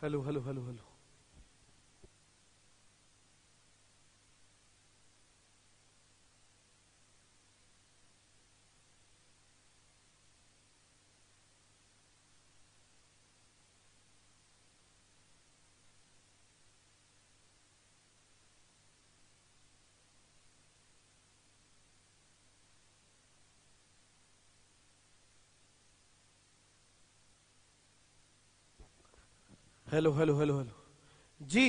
Hello hello hello hello. Hello hello hello hello जी।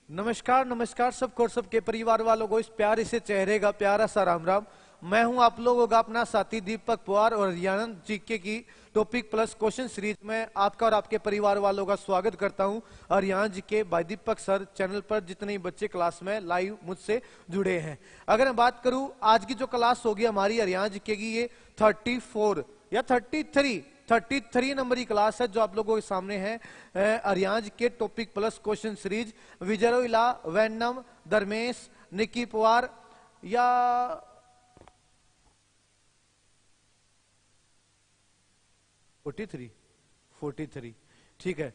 नमस्कार नमस्कार सबको और सबके परिवार वालों को इस प्यारे से चेहरे का प्यारा सा राम राम। मैं हूं आप लोगों का अपना साथी दीपक पवार और हरियाणा जीके की टॉपिक प्लस क्वेश्चन सीरीज में आपका और आपके परिवार वालों का स्वागत करता हूं। Haryana GK by Deepak sir channel पर जितने बच्चे क्लास में लाइव मुझसे जुड़े हैं। अगर मैं बात करूं आज की जो क्लास होगी हमारी हरियाणा जीके की, ये 34 या 33 नंबर की क्लास है जो आप लोगों के सामने है। अरियांज के टॉपिक प्लस क्वेश्चन सीरीज विजरोइला वैनम धर्मेश निकी पवार या 43 ठीक है।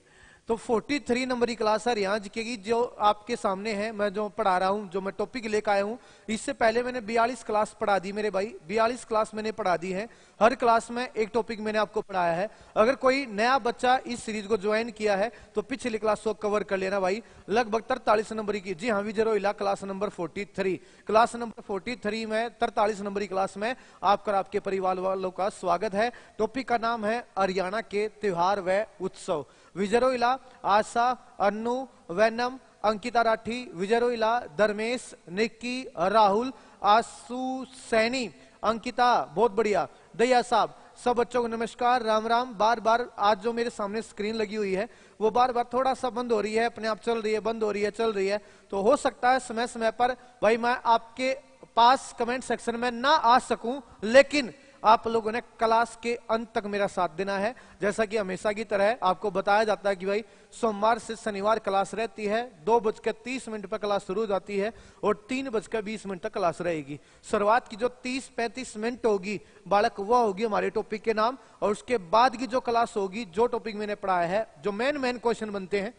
तो 43 नंबर की क्लास है रियांज की जो आपके सामने है, मैं जो पढ़ा रहा हूं, जो मैं टॉपिक लेकर आया हूं। इससे पहले मैंने 42 क्लास पढ़ा दी मेरे भाई, 42 क्लास मैंने पढ़ा दी है। हर क्लास में एक टॉपिक मैंने आपको पढ़ाया है। अगर कोई नया बच्चा इस सीरीज को ज्वाइन किया है तो पिछली क्लास को कवर कर लेना भाई। लगभग 43 नंबर की, जी हाँ, विजरोइला क्लास नंबर 43, क्लास नंबर 43 में 43 नंबर की क्लास में आपका आपके परिवार वालों का स्वागत है। टॉपिक का नाम है हरियाणा के त्योहार व उत्सव। विजरोइला आशा अन्नू वैनम अंकिता राठी विजरोइला धर्मेश निक्की राहुल आशु सैनी अंकिता, बहुत बढ़िया दया साहब। सब बच्चों को नमस्कार राम राम। बार बार आज जो मेरे सामने स्क्रीन लगी हुई है वो बार बार थोड़ा सा बंद हो रही है, अपने आप चल रही है, बंद हो रही है, चल रही है। तो हो सकता है समय समय पर भाई मैं आपके पास कमेंट सेक्शन में ना आ सकूं, लेकिन आप लोगों ने क्लास के अंत तक मेरा साथ देना है। जैसा कि हमेशा की तरह आपको बताया जाता है कि भाई सोमवार से शनिवार क्लास रहती है, 2:30 पर क्लास शुरू हो जाती है और 3:20 तक क्लास रहेगी। शुरुआत की जो 30-35 मिनट होगी बालक, वह होगी हमारे टॉपिक के नाम, और उसके बाद की जो क्लास होगी, जो टॉपिक मैंने पढ़ाया है, जो मेन क्वेश्चन बनते हैं,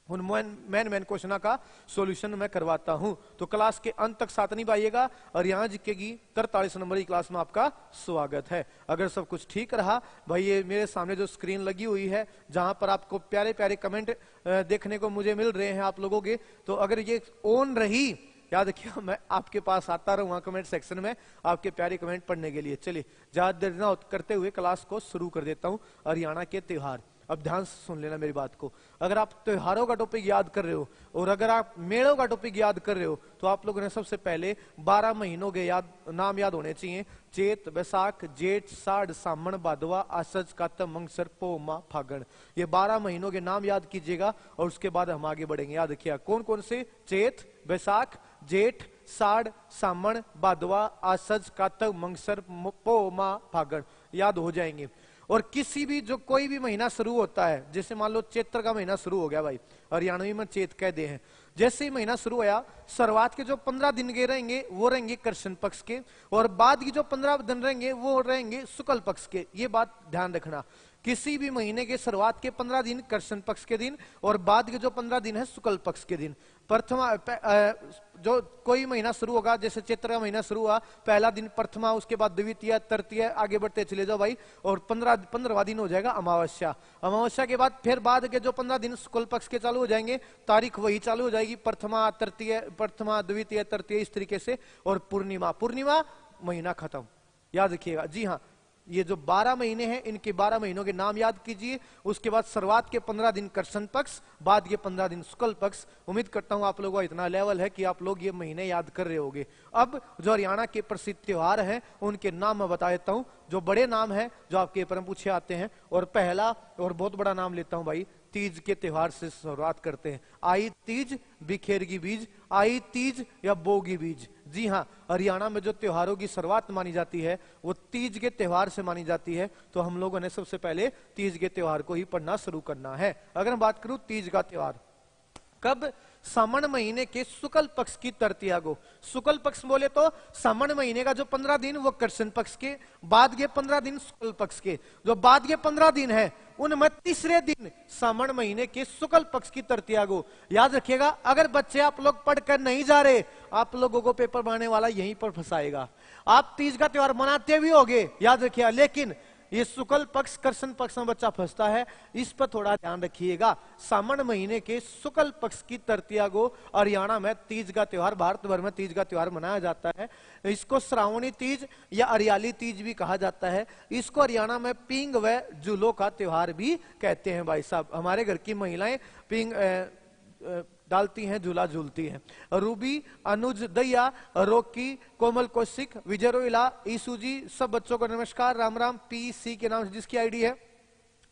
उन मेन क्वेश्चन का सॉल्यूशन मैं करवाता हूं। तो क्लास के अंत तक साथ नहीं पाइएगा। और यहां जीकेगी 43 नंबर की क्लास में आपका स्वागत है। अगर सब कुछ ठीक रहा भाई, ये मेरे सामने जो स्क्रीन लगी हुई है जहां पर आपको प्यारे प्यारे कमेंट देखने को मुझे मिल रहे हैं आप लोगों के, तो अगर ये ऑन रही, याद रखिए मैं आपके पास आता रहूंगा कमेंट सेक्शन में आपके प्यारे कमेंट पढ़ने के लिए। चलिए ज्यादा देर न करते हुए क्लास को शुरू कर देता हूं। हरियाणा के त्योहार, अब ध्यान से सुन लेना मेरी बात को। अगर आप त्योहारों का टॉपिक याद कर रहे हो और अगर आप मेलों का टॉपिक याद कर रहे हो, तो आप लोगों ने सबसे पहले 12 महीनों के नाम याद होने चाहिए। चेत बैसाख जेठ साढ़ सामण भादवा आसज कातम मंगसर पो मा फागण, ये 12 महीनों के नाम याद कीजिएगा और उसके बाद हम आगे बढ़ेंगे। याद रखिएगा कौन कौन से, चेत बैसाख जेठ साढ़ सामण भादवा आसज कातम मंगसर पो मा फागण, याद हो जाएंगे। और किसी भी जो कोई भी महीना शुरू होता है, जैसे मान लो चैत्र का महीना शुरू हो गया भाई, हरियाणवी में चेत कहते हैं। जैसे ही महीना शुरू होया, शुरुआत के जो 15 दिन के रहेंगे वो रहेंगे कृष्ण पक्ष के, और बाद की जो 15 दिन रहेंगे वो रहेंगे शुक्ल पक्ष के। ये बात ध्यान रखना, किसी भी महीने के शुरुआत के 15 दिन कृष्ण पक्ष के दिन और बाद के जो 15 दिन है शुक्ल पक्ष के दिन। प्रथमा जो कोई महीना शुरू होगा, जैसे चैत्र का महीना शुरू हुआ, पहला दिन प्रथमा, उसके बाद द्वितीय तृतीय, आगे बढ़ते चले जाओ भाई, और 15वां दिन हो जाएगा अमावस्या। अमावस्या के बाद फिर बाद के जो 15 दिन शुक्ल पक्ष के चालू हो जाएंगे, तारीख वही चालू हो जाएगी, प्रथमा तृतीय, प्रथमा द्वितीय तृतीय, इस तरीके से। और पूर्णिमा, पूर्णिमा महीना खत्म। याद रखिएगा, जी हाँ, ये जो 12 महीने हैं, इनके 12 महीनों के नाम याद कीजिए। उसके बाद शुरुआत के 15 दिन कृष्ण पक्ष, बाद के 15 दिन शुक्ल पक्ष। उम्मीद करता हूं आप लोगों का इतना लेवल है कि आप लोग ये महीने याद कर रहे होंगे। अब जो हरियाणा के प्रसिद्ध त्योहार हैं उनके नाम मैं बता देता हूं, जो बड़े नाम हैं जो आपके पेपर में पूछे आते हैं। और पहला और बहुत बड़ा नाम लेता हूं भाई, तीज के त्योहार से शुरुआत करते हैं। आई तीज बिखेरगी बीज, आई तीज या बोगी बीज। जी हाँ, हरियाणा में जो त्योहारों की शुरुआत मानी जाती है वो तीज के त्योहार से मानी जाती है। तो हम लोगों ने सबसे पहले तीज के त्योहार को ही पढ़ना शुरू करना है। अगर मैं बात करूं तीज का त्योहार कब सामन महीने के शुक्ल पक्ष की तृतीया को। शुक्ल पक्ष बोले तो सामन महीने का जो 15 दिन वो कृष्ण पक्ष के, बाद के 15 दिन शुक्ल पक्ष के। जो बाद के 15 दिन है उनमें तीसरे दिन सामन महीने के शुक्ल पक्ष की तृतीया को। याद रखिएगा, अगर बच्चे आप लोग पढ़कर नहीं जा रहे, आप लोगों को पेपर बनाने वाला यहीं पर फंसाएगा। आप तीज का त्योहार मनाते भी होगे, याद रखिएगा, लेकिन ये शुक्ल पक्ष कृष्ण पक्ष में बच्चा फंसता है, इस पर थोड़ा ध्यान रखिएगा। सामन महीने के शुक्ल पक्ष की तृतीया को हरियाणा में तीज का त्योहार, भारत भर में तीज का त्योहार मनाया जाता है। इसको श्रावणी तीज या अरियाली तीज भी कहा जाता है। इसको हरियाणा में पींग व जूलों का त्योहार भी कहते हैं। भाई साहब, हमारे घर की महिलाएं पींग डालती हैं, झूला झूलती हैं। रूबी, अनुज दैया, रोकी, कोमल कौशिक, विजय रोइला, ईसू जी, सब बच्चों को नमस्कार, राम राम। पीसी के नाम से जिसकी आईडी है,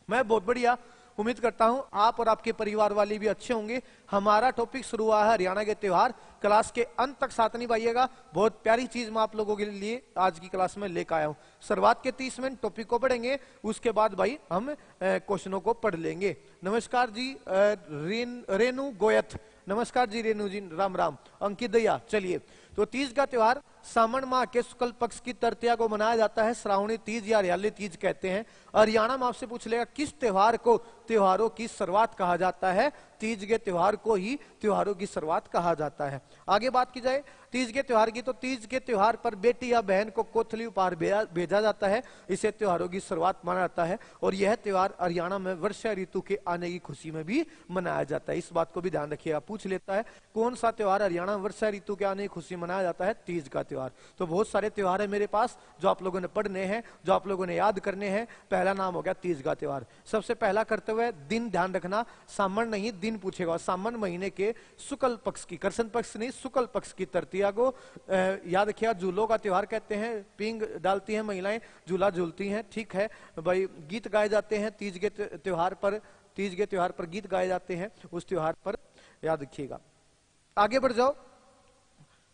मैं बहुत बढ़िया, उम्मीद करता हूं आप और आपके परिवार वाले भी अच्छे होंगे। हमारा टॉपिक शुरू हुआ है हरियाणा के त्योहार। क्लास के अंत तक साथ निभाइएगा, बहुत प्यारी चीज मैं आप लोगों के लिए आज की क्लास में लेकर आया हूं। शुरुआत के 30 मिनट टॉपिक को पढ़ेंगे, उसके बाद भाई हम क्वेश्चनों को पढ़ लेंगे। नमस्कार जी रेणु गोयत, नमस्कार जी रेणु जी, राम राम। अंकित दैया, चलिए। तो तीज का त्योहार सावन माह के शुक्ल पक्ष की तृतीया को मनाया जाता है। श्रावणी तीज या हरियाली तीज कहते हैं। हरियाणा में आपसे पूछ लेगा किस त्योहार को त्योहारों की शुरुआत कहा जाता है? तीज के त्योहार को ही त्योहारों की शुरुआत कहा जाता है। आगे बात की जाए तीज के त्योहार की, तो तीज के त्योहार पर बेटी या बहन को कोथली उपहार भेजा जाता है। इसे त्योहारों की शुरुआत माना जाता है और यह त्योहार हरियाणा में वर्षा ऋतु के आने की खुशी में भी मनाया जाता है। इस बात को भी ध्यान रखिएगा, पूछ लेता है कौन सा त्योहार हरियाणा में वर्षा ऋतु के आने की खुशी मनाया जाता है? तीज का त्योहार। तो बहुत सारे त्योहार है मेरे पास जो आप लोगों ने पढ़ने हैं, जो आप लोगों ने याद करने हैं। पहला नाम हो गया तीज का त्योहार। सबसे पहला करते हुए दिन ध्यान रखना, सामन नहीं दिन पूछेगा। सामन महीने के शुक्ल पक्ष की, कृष्ण पक्ष नहीं शुक्ल पक्ष की तृतीया को याद रखिएगा। झूलों का त्योहार कहते हैं। पींग डालती हैं महिलाएं, झूला झूलती हैं, ठीक है भाई। गीत गाए जाते हैं तीज के त्योहार पर, तीज के त्योहार पर गीत गाए जाते हैं, उस त्योहार पर याद रखिएगा। आगे बढ़ जाओ।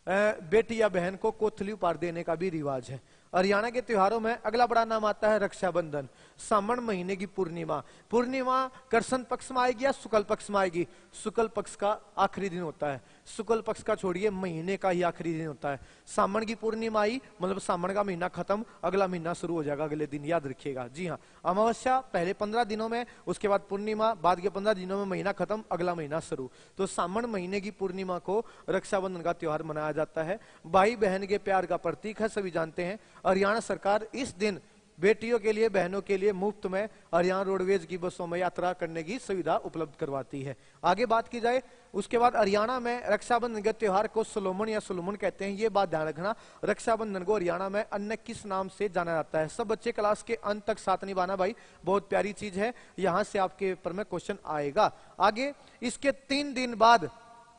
बेटी या बहन को कोथली उपहार देने का भी रिवाज है। हरियाणा के त्योहारों में अगला बड़ा नाम आता है रक्षाबंधन। सावन महीने की पूर्णिमा, पूर्णिमा कृष्ण पक्ष में आएगी या शुक्ल पक्ष में आएगी? शुक्ल पक्ष का आखिरी दिन होता है। शुक्ल पक्ष का छोड़िए, महीने का ही आखिरी दिन होता है। सावन की पूर्णिमा आई मतलब सावन का महीना खत्म, अगला महीना शुरू हो जाएगा अगले दिन, याद रखिएगा। जी हाँ, अमावस्या पहले 15 दिनों में, उसके बाद पूर्णिमा, बाद के 15 दिनों में महीना खत्म, अगला महीना शुरू। तो सावन महीने की पूर्णिमा को रक्षाबंधन का त्योहार मनाया जाता है। भाई बहन के प्यार का प्रतीक है, सभी जानते हैं। हरियाणा सरकार इस दिन बेटियों के लिए, बहनों के लिए मुफ्त में हरियाणा रोडवेज की बसों में यात्रा करने की सुविधा उपलब्ध करवाती है। आगे बात की जाए, उसके बाद हरियाणा में रक्षाबंधन के त्योहार को सोलोमन या सोलोमन कहते हैं। ये बात ध्यान रखना, रक्षाबंधन को हरियाणा में अन्य किस नाम से जाना जाता है? सब बच्चे क्लास के अंत तक साथ निभाना भाई, बहुत प्यारी चीज है, यहां से आपके पेपर में क्वेश्चन आएगा। आगे इसके 3 दिन बाद,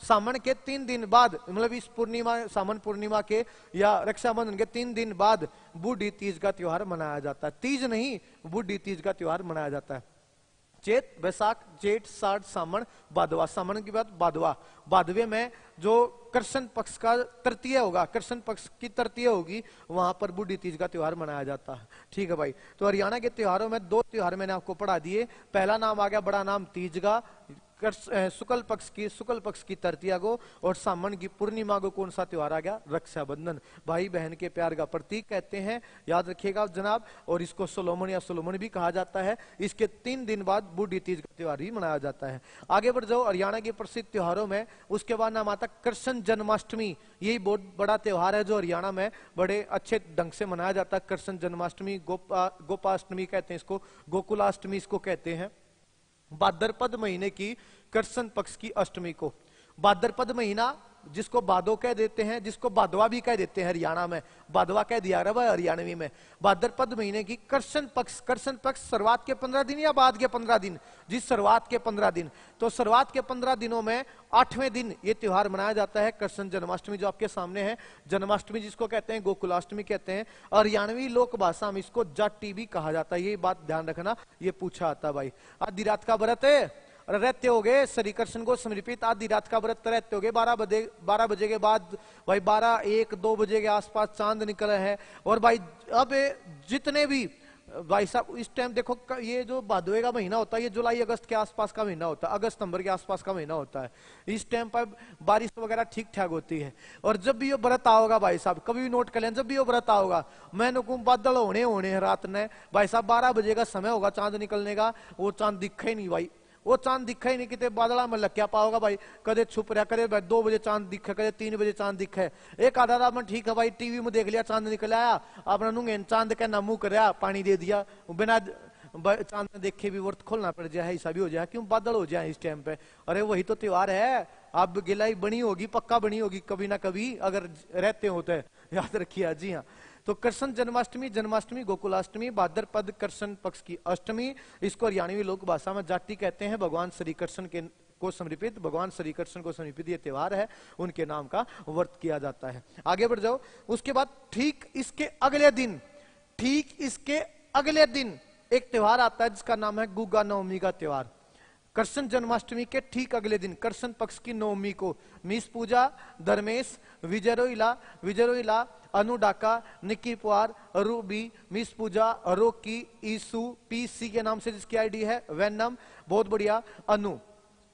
सावन के 3 दिन बाद, मतलब इस पूर्णिमा, सावन पूर्णिमा के या रक्षाबंधन के 3 दिन बाद बूढ़ी तीज का त्योहार मनाया जाता है। तीज नहीं, बूढ़ी तीज का त्योहार मनाया जाता है। चैत, बैसाख, जेठ, साठ, सावन, भादवा। सावन के बाद भादवा। भादवे में जो कृष्ण पक्ष का तृतीय होगा, कृष्ण पक्ष की तृतीय होगी, वहां पर बूढ़ी तीज का त्योहार मनाया जाता है। ठीक है भाई। तो हरियाणा के त्योहारों में 2 त्योहार मैंने आपको पढ़ा दिए। पहला नाम आ गया बड़ा नाम तीज का, शुक्ल पक्ष की तृतीया को, और सावन की पूर्णिमा को कौन सा त्योहार आ गया? रक्षाबंधन। भाई बहन के प्यार का प्रतीक कहते हैं, याद रखिएगा जनाब। और इसको सोलोमन या सोलोमन भी कहा जाता है। इसके 3 दिन बाद बूढ़ी तीज का त्योहार ही मनाया जाता है। आगे बढ़ जाओ हरियाणा के प्रसिद्ध त्योहारों में, उसके बाद नाम आता कृष्ण जन्माष्टमी। यही बहुत बड़ा त्योहार है जो हरियाणा में बड़े अच्छे ढंग से मनाया जाता है। कृष्ण जन्माष्टमी, गोपाष्टमी कहते हैं इसको, गोकुलाष्टमी इसको कहते हैं। भाद्रपद महीने की कृष्ण पक्ष की अष्टमी को, भाद्रपद महीना जिसको भादो कह देते हैं, जिसको भादवा भी कह देते हैं हरियाणा में, भादवा कह दिया रहा है हरियाणवी में। भाद्रपद महीने की कृष्ण पक्ष शुरुआत के 15 दिन या बाद के 15 दिन? जिस शुरुआत के 15 दिन। तो शुरुआत के 15 दिनों में 8वें दिन ये त्योहार मनाया जाता है, कृष्ण जन्माष्टमी, जो आपके सामने है। जन्माष्टमी जिसको कहते हैं, गोकुलाष्टमी कहते हैं। हरियाणवी लोक भाषा में इसको जाट्टी भी कहा जाता है। ये बात ध्यान रखना, ये पूछा आता भाई। आधी रात का व्रत है, रहते हो गए श्री कृष्ण को समर्पित, आधी रात का व्रत रहते हो गए। 12 बजे के बाद भाई 12, 1, 2 बजे के आसपास चांद निकला है। और भाई अब जितने भी भाई साहब इस टाइम देखो ये जो भादवे का महीना होता है ये जुलाई अगस्त के आसपास का महीना होता है, अगस्त सितंबर के आसपास का महीना होता है। इस टाइम पर बारिश वगैरह ठीक ठाक होती है। और जब भी ये व्रत आओगा भाई साहब, कभी भी नोट कर लें, जब भी ये व्रत आओगा मैं नुकुम बादल होने होने हैं रात ने भाई साहब, 12 बजे का समय होगा चांद निकलने का, वो चांद दिखा ही नहीं भाई, वो चांद दिखा ही नहीं, कितने बादला में लग क्या पाओगा भाई, कदे छुप रहा, कदे 2 बजे चांद दिखे, कदे 3 बजे चांद दिखे। एक आधा रात में ठीक है भाई, टीवी में देख लिया चांद निकल आया, अपना नूंगे चांद का ना मुंह कर पानी दे दिया, बिना चांद ने देखे भी व्रत खोलना पड़ जाए, ऐसा भी हो जाए, क्यों बादल हो जाए इस टाइम पे। अरे वही तो त्योहार है, आप गिलाई बनी होगी, पक्का बनी होगी कभी ना कभी, अगर रहते हो तो याद रखिए। जी हाँ, तो कृष्ण जन्माष्टमी, जन्माष्टमी गोकुलाष्टमी, भाद्रपद कृष्ण पक्ष की अष्टमी, इसको हरियाणवी लोक भाषा में जाति कहते हैं। भगवान श्री कृष्ण के को समर्पित, भगवान श्री कृष्ण को समर्पित ये त्योहार है, उनके नाम का व्रत किया जाता है। आगे बढ़ जाओ। उसके बाद ठीक इसके अगले दिन एक त्योहार आता है जिसका नाम है गुगा नवमी का त्योहार। कृष्ण जन्माष्टमी के ठीक अगले दिन कृष्ण पक्ष की नवमी को मीस पूजा, धर्मेश, विजयरोइला, अनुडाका, निक्की पुआर, रूबी, मिस पूजा, रोकी, ईसु, पीसी के नाम से जिसकी आईडी है, वेनम, बहुत बढ़िया, अनु।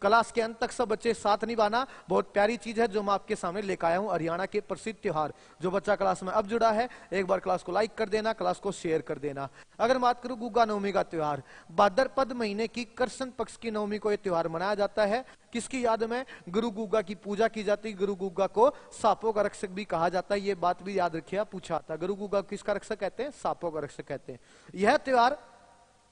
क्लास के अंत तक सब बच्चे साथ निभाना, बहुत प्यारी चीज है जो मैं आपके सामने लेकर आया हूं, हरियाणा के प्रसिद्ध त्योहार। जो बच्चा क्लास में अब जुड़ा है, एक बार क्लास को लाइक कर देना, क्लास को शेयर कर देना। अगर बात करूं गुगा नवमी का त्योहार, भाद्रपद महीने की कृष्ण पक्ष की नवमी को यह त्योहार मनाया जाता है। किसकी याद में? गुरु गुगा की पूजा की जाती है। गुरु गुगा को सांपों का रक्षक भी कहा जाता है, ये बात भी याद रखिए, पूछा था। गुरु गुगा किसका रक्षक कहते हैं? सांपों का रक्षक कहते हैं। यह त्योहार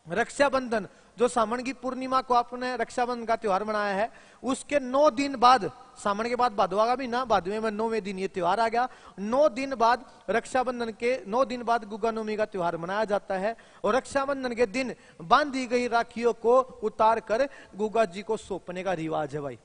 रक्षाबंधन, जो सावन की पूर्णिमा को आपने रक्षाबंधन का त्योहार मनाया है, उसके 9 दिन बाद, सावन के बाद भादवा का महीना, भादवे में 9वें दिन ये त्योहार आ गया। 9 दिन बाद रक्षाबंधन के 9 दिन बाद गुगा नवमी का त्योहार मनाया जाता है। और रक्षाबंधन के दिन बांधी गई राखियों को उतार कर गुगा जी को सौंपने का रिवाज है भाई,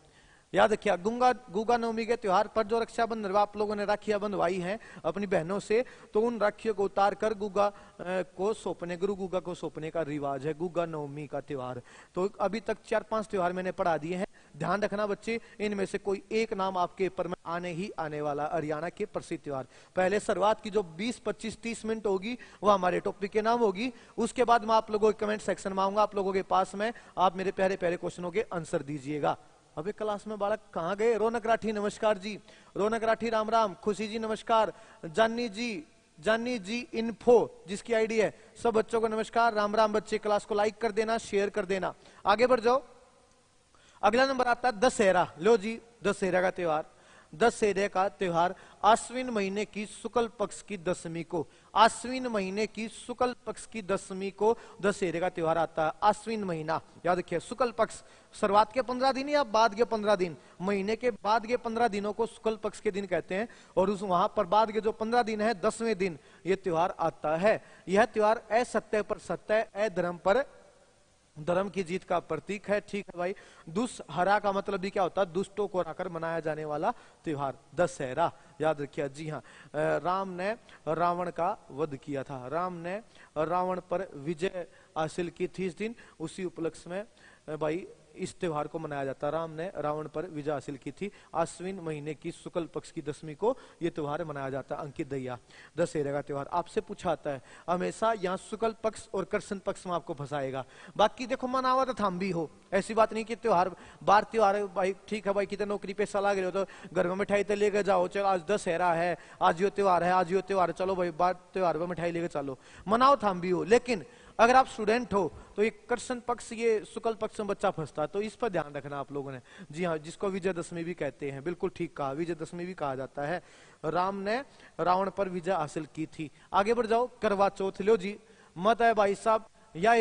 याद रखिए। गुगा नवमी के त्योहार पर जो रक्षाबंधन आप लोगों ने राखियां बंधवाई हैं अपनी बहनों से, तो उन राखियों को उतार कर गुगा को सौंपने, गुरु गुगा को सौंपने का रिवाज है गुगा नवमी का त्योहार। तो अभी तक 4-5 त्योहार मैंने पढ़ा दिए हैं, ध्यान रखना बच्चे, इनमें से कोई एक नाम आपके पेपर में आने ही आने वाला। हरियाणा के प्रसिद्ध त्योहार, पहले शुरुआत की जो 20, 25, 30 मिनट होगी वो हमारे टॉपिक के नाम होगी। उसके बाद मैं आप लोगों के कमेंट सेक्शन में आऊंगा, आप लोगों के पास में, आप मेरे प्यारे प्यारे क्वेश्चनों के आंसर दीजिएगा। अबे क्लास में बालक कहाँ गए? रौनक राठी नमस्कार जी, रौनक राठी राम राम, खुशी जी नमस्कार, जानी जी इन्फो जिसकी आईडी है, सब बच्चों को नमस्कार, राम राम बच्चे। क्लास को लाइक कर देना, शेयर कर देना। आगे बढ़ जाओ। अगला नंबर आता है दशहरा। लो जी, दशहरा का त्योहार। दशहरे का त्योहार आश्विन महीने की शुक्ल पक्ष की दशमी को, आश्विन महीने की शुक्ल पक्ष की दशमी को दशहरे का त्योहार आता है। आश्विन महीना, याद रखिए, शुक्ल पक्ष, शुरुआत के 15 दिन या बाद के 15 दिन, महीने के बाद के 15 दिनों को शुक्ल पक्ष के दिन कहते हैं। और उस वहां पर बाद के जो 15 दिन है, 10वें दिन ये त्योहार आता है। यह त्योहार असत्य पर सत्य, अधर्म पर धर्म की जीत का प्रतीक है। ठीक है भाई। दुशहरा का मतलब भी क्या होता है? दुष्टों को हराकर मनाया जाने वाला त्योहार दशहरा, याद रखिए। जी हाँ, राम ने रावण का वध किया था, राम ने रावण पर विजय हासिल की थी इस दिन, उसी उपलक्ष्य में भाई इस त्योहार को मनाया जाता है। राम ने रावण पर विजय हासिल की थी, आश्विन महीने की शुक्ल पक्ष की दशमी को यह त्योहार मनाया जाता है। अंकित दैया, दशहरे का त्योहार आपसे पूछा आता है, हमेशा यहाँ शुक्ल पक्ष और कृष्ण पक्ष में आपको फंसाएगा। बाकी देखो मनावा तो थाम भी हो, ऐसी बात नहीं कि त्योहार बार त्योहार भाई, ठीक है भाई, कितने नौकरी पेशा लग रहे हो तो घर में मिठाई तो लेकर जाओ, चलो आज दशहरा है, आज यो त्योहार है, आज यो त्योहार, चलो भाई बार त्योहार पर मिठाई लेकर चलो, मनाओ थाम भी हो। लेकिन अगर आप स्टूडेंट हो तो ये कृष्ण पक्ष, ये शुक्ल पक्ष में बच्चा फंसता है, तो इस पर ध्यान रखना आप लोगों ने। जी हाँ, जिसको विजयदशमी भी कहते हैं, बिल्कुल ठीक कहा, विजयदशमी भी कहा जाता है। राम ने रावण पर विजय हासिल की थी। आगे बढ़ जाओ। करवा चौथ। लो जी, मत है भाई साहब, या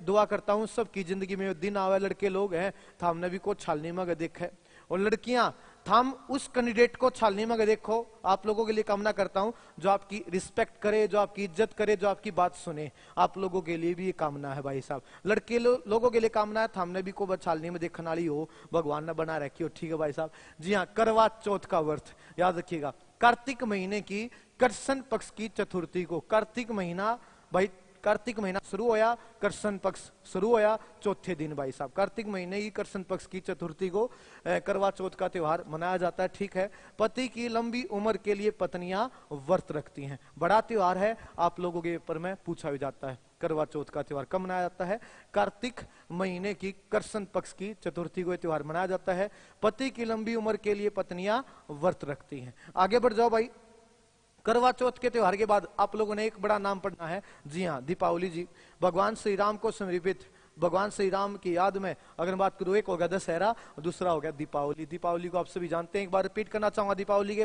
दुआ करता हूं सबकी जिंदगी में दिन आवे। लड़के लोग हैं थामने भी को छालनी में देखे, और लड़कियां थाम उस कैंडिडेट को छालनी में देखो। आप लोगों के लिए कामना करता हूं जो आपकी रिस्पेक्ट करे, जो आपकी इज्जत करे, जो आपकी बात सुने, आप लोगों के लिए भी ये कामना है भाई साहब। लड़के लोगों के लिए कामना है थामने भी को छालनी में देखने वाली हो, भगवान ने बना रखी हो। ठीक है भाई साहब। जी हाँ, करवा चौथ का व्रत याद रखिएगा, कार्तिक महीने की कृष्ण पक्ष की चतुर्थी को, कार्तिक महीना भाई, कार्तिक महीना शुरू होया, कृष्ण पक्ष शुरू होया, चौथे दिन भाई साहब कार्तिक महीने की कृष्ण पक्ष की चतुर्थी को करवा चौथ का त्योहार मनाया जाता है। ठीक है। पति की लंबी उम्र के लिए पत्नियां व्रत रखती हैं, बड़ा त्योहार है, आप लोगों के ऊपर में पूछा भी जाता है। करवा चौथ का त्योहार कब मनाया जाता है? कार्तिक महीने की कृष्ण पक्ष की चतुर्थी को त्योहार मनाया जाता है। पति की लंबी उम्र के लिए पत्नियां व्रत रखती हैं। आगे बढ़ जाओ भाई। करवा चौथ के त्योहार के बाद आप लोगों ने एक बड़ा नाम पढ़ना है, जी हाँ, दीपावली जी। भगवान श्री राम को समर्पित, भगवान श्री राम की याद में अगर बात करूं, एक हो गया दशहरा, दूसरा हो गया दीपावली। दीपावली को आप सभी जानते हैं, एक बार रिपीट करना चाहूंगा। दीपावली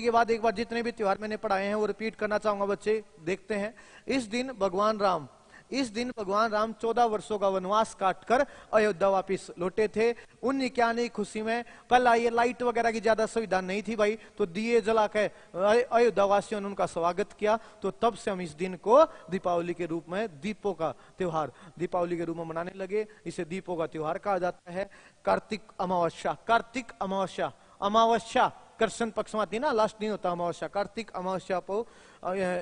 के बाद एक बार जितने भी त्योहार मैंने पढ़ाए हैं वो रिपीट करना चाहूंगा बच्चे। देखते हैं, इस दिन भगवान राम 14 वर्षों का वनवास काटकर अयोध्या वापिस लौटे थे। उन के आने की खुशी में पहला ये लाइट वगैरह की ज्यादा सुविधा नहीं थी भाई, तो दिए जला के अयोध्या वासियों ने उनका स्वागत किया। तो तब से हम इस दिन को दीपावली के रूप में, दीपों का त्योहार दीपावली के रूप में मनाने लगे। इसे दीपों का त्योहार कहा जाता है। कार्तिक अमावस्या, अमावस्या कृष्ण पक्ष में आती है ना, लास्ट दिन होता है अमावस्या। कार्तिक अमावस्या को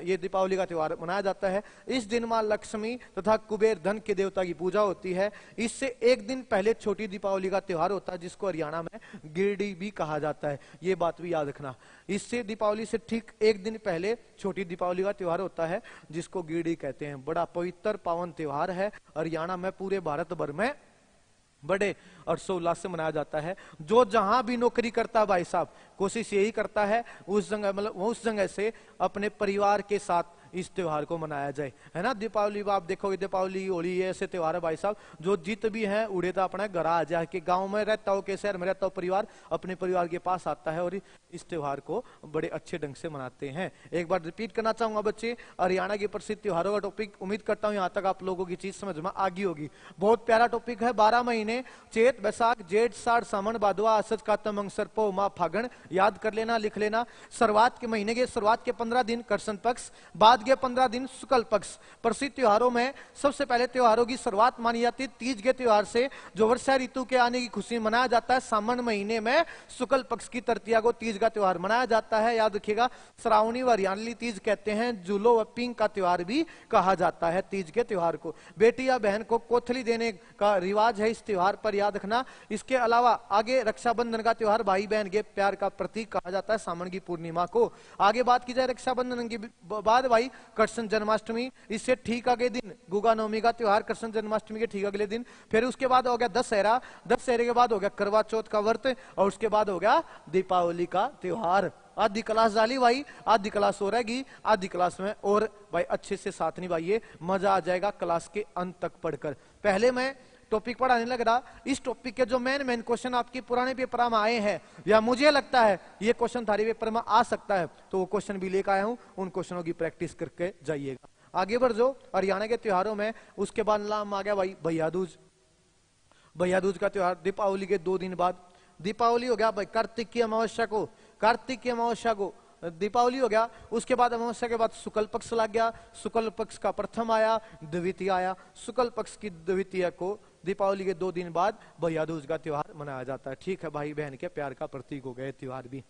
ये दीपावली का त्योहार मनाया जाता है। इस दिन मां लक्ष्मी तथा कुबेर धन के देवता की पूजा होती है। इससे एक दिन पहले छोटी दीपावली का त्योहार होता है, जिसको हरियाणा में गिरडी भी कहा जाता है। ये बात भी याद रखना। इससे दीपावली से ठीक एक दिन पहले छोटी दीपावली का त्योहार होता है, जिसको गिरडी कहते हैं। बड़ा पवित्र पावन त्योहार है। हरियाणा में पूरे भारत भर में बड़े हर्षोल्लास से मनाया जाता है। जो जहां भी नौकरी करता है भाई साहब, कोशिश यही करता है उस जगह, मतलब उस जगह से अपने परिवार के साथ इस त्योहार को मनाया जाए, है ना। दीपावली आप देखोगे, दीपावली, होली, ऐसे त्योहार है भाई साहब, जो जित भी हैं उड़े तो अपने घर आ जाए, कि गांव में रहता हो के शहर में रहता हो, परिवार अपने परिवार के पास आता है और इस त्योहार को बड़े अच्छे ढंग से मनाते हैं। एक बार रिपीट करना चाहूंगा बच्चे, हरियाणा के प्रसिद्ध त्योहारों का टॉपिक उम्मीद करता हूं यहां तक आप लोगों की चीज समझ में आ गई होगी। बहुत प्यारा टॉपिक है। 12 महीने चेत, बैसाख, जेठ, साढ़, सावन, भादवा, असज, कातम, अंगसर, पौ, माह, फागण, याद कर लेना, लिख लेना। शुरुआत के महीने के शुरुआत के 15 दिन कृष्ण पक्ष, बाद के 15 दिन शुक्ल पक्ष। प्रसिद्ध त्योहारों में सबसे पहले त्योहारों की शुरुआत मानी जाती है तीज के त्योहार से, जो वर्षा ऋतु के आने की खुशी में मनाया जाता है। सावन महीने में शुक्ल पक्ष की तृतीया को तीज का त्योहार मनाया जाता है। याद रखिएगा, श्रावणी व हरियाणवी तीज कहते हैं। जूलो व पिंग का त्योहार भी कहा जाता है तीज के त्योहार को। बेटी या बहन को कोथली देने का रिवाज है इस त्योहार पर, याद रखना। इसके अलावा आगे रक्षाबंधन का त्योहार भाई बहन के प्यार का प्रतीक कहा जाता है, सावन की पूर्णिमा को। आगे बात की जाए रक्षाबंधन के बाद भाई कृष्ण जन्माष्टमी, इससे ठीक अगले दिन गुगा नवमी का त्योहार, कृष्ण जन्माष्टमी के ठीक अगले दिन। फिर उसके बाद हो गया दशहरा, दशहरे के बाद हो गया करवा चौथ का व्रत, और उसके बाद हो गया दीपावली का त्योहार। आधी क्लास डाली भाई, आधी क्लास हो रहेगी, आधी क्लास में और भाई अच्छे से साथ निभाइए, मजा आ जाएगा क्लास के अंत तक पढ़कर। पहले मैं टॉपिक पढ़ाने लग रहा, इस टॉपिक के जो मेन क्वेश्चन आपके पुराने पेपर में आए हैं, या मुझे लगता है ये क्वेश्चन थारी पेपर में आ सकता है, तो वो क्वेश्चन भी लेकर आया हूं, उन क्वेश्चनों की प्रैक्टिस करके जाइएगा। आगे बढ़ जाओ। हरियाणा के त्योहारों में उसके बाद नाम आ गया भाई भैया दूज। भैया दूज का त्योहार दीपावली के 2 दिन बाद। दीपावली हो गया भाई कार्तिक की अमावस्या को, कार्तिक की अमावस्या को दीपावली हो गया। उसके बाद अमावस्या के बाद शुक्ल पक्ष लग गया। शुक्ल पक्ष का प्रथम आया, द्वितीय आया। शुक्ल पक्ष की द्वितीय को दीपावली के 2 दिन बाद भैया दूज का त्योहार मनाया जाता है। ठीक है, भाई बहन के प्यार का प्रतीक हो गए त्योहार भी।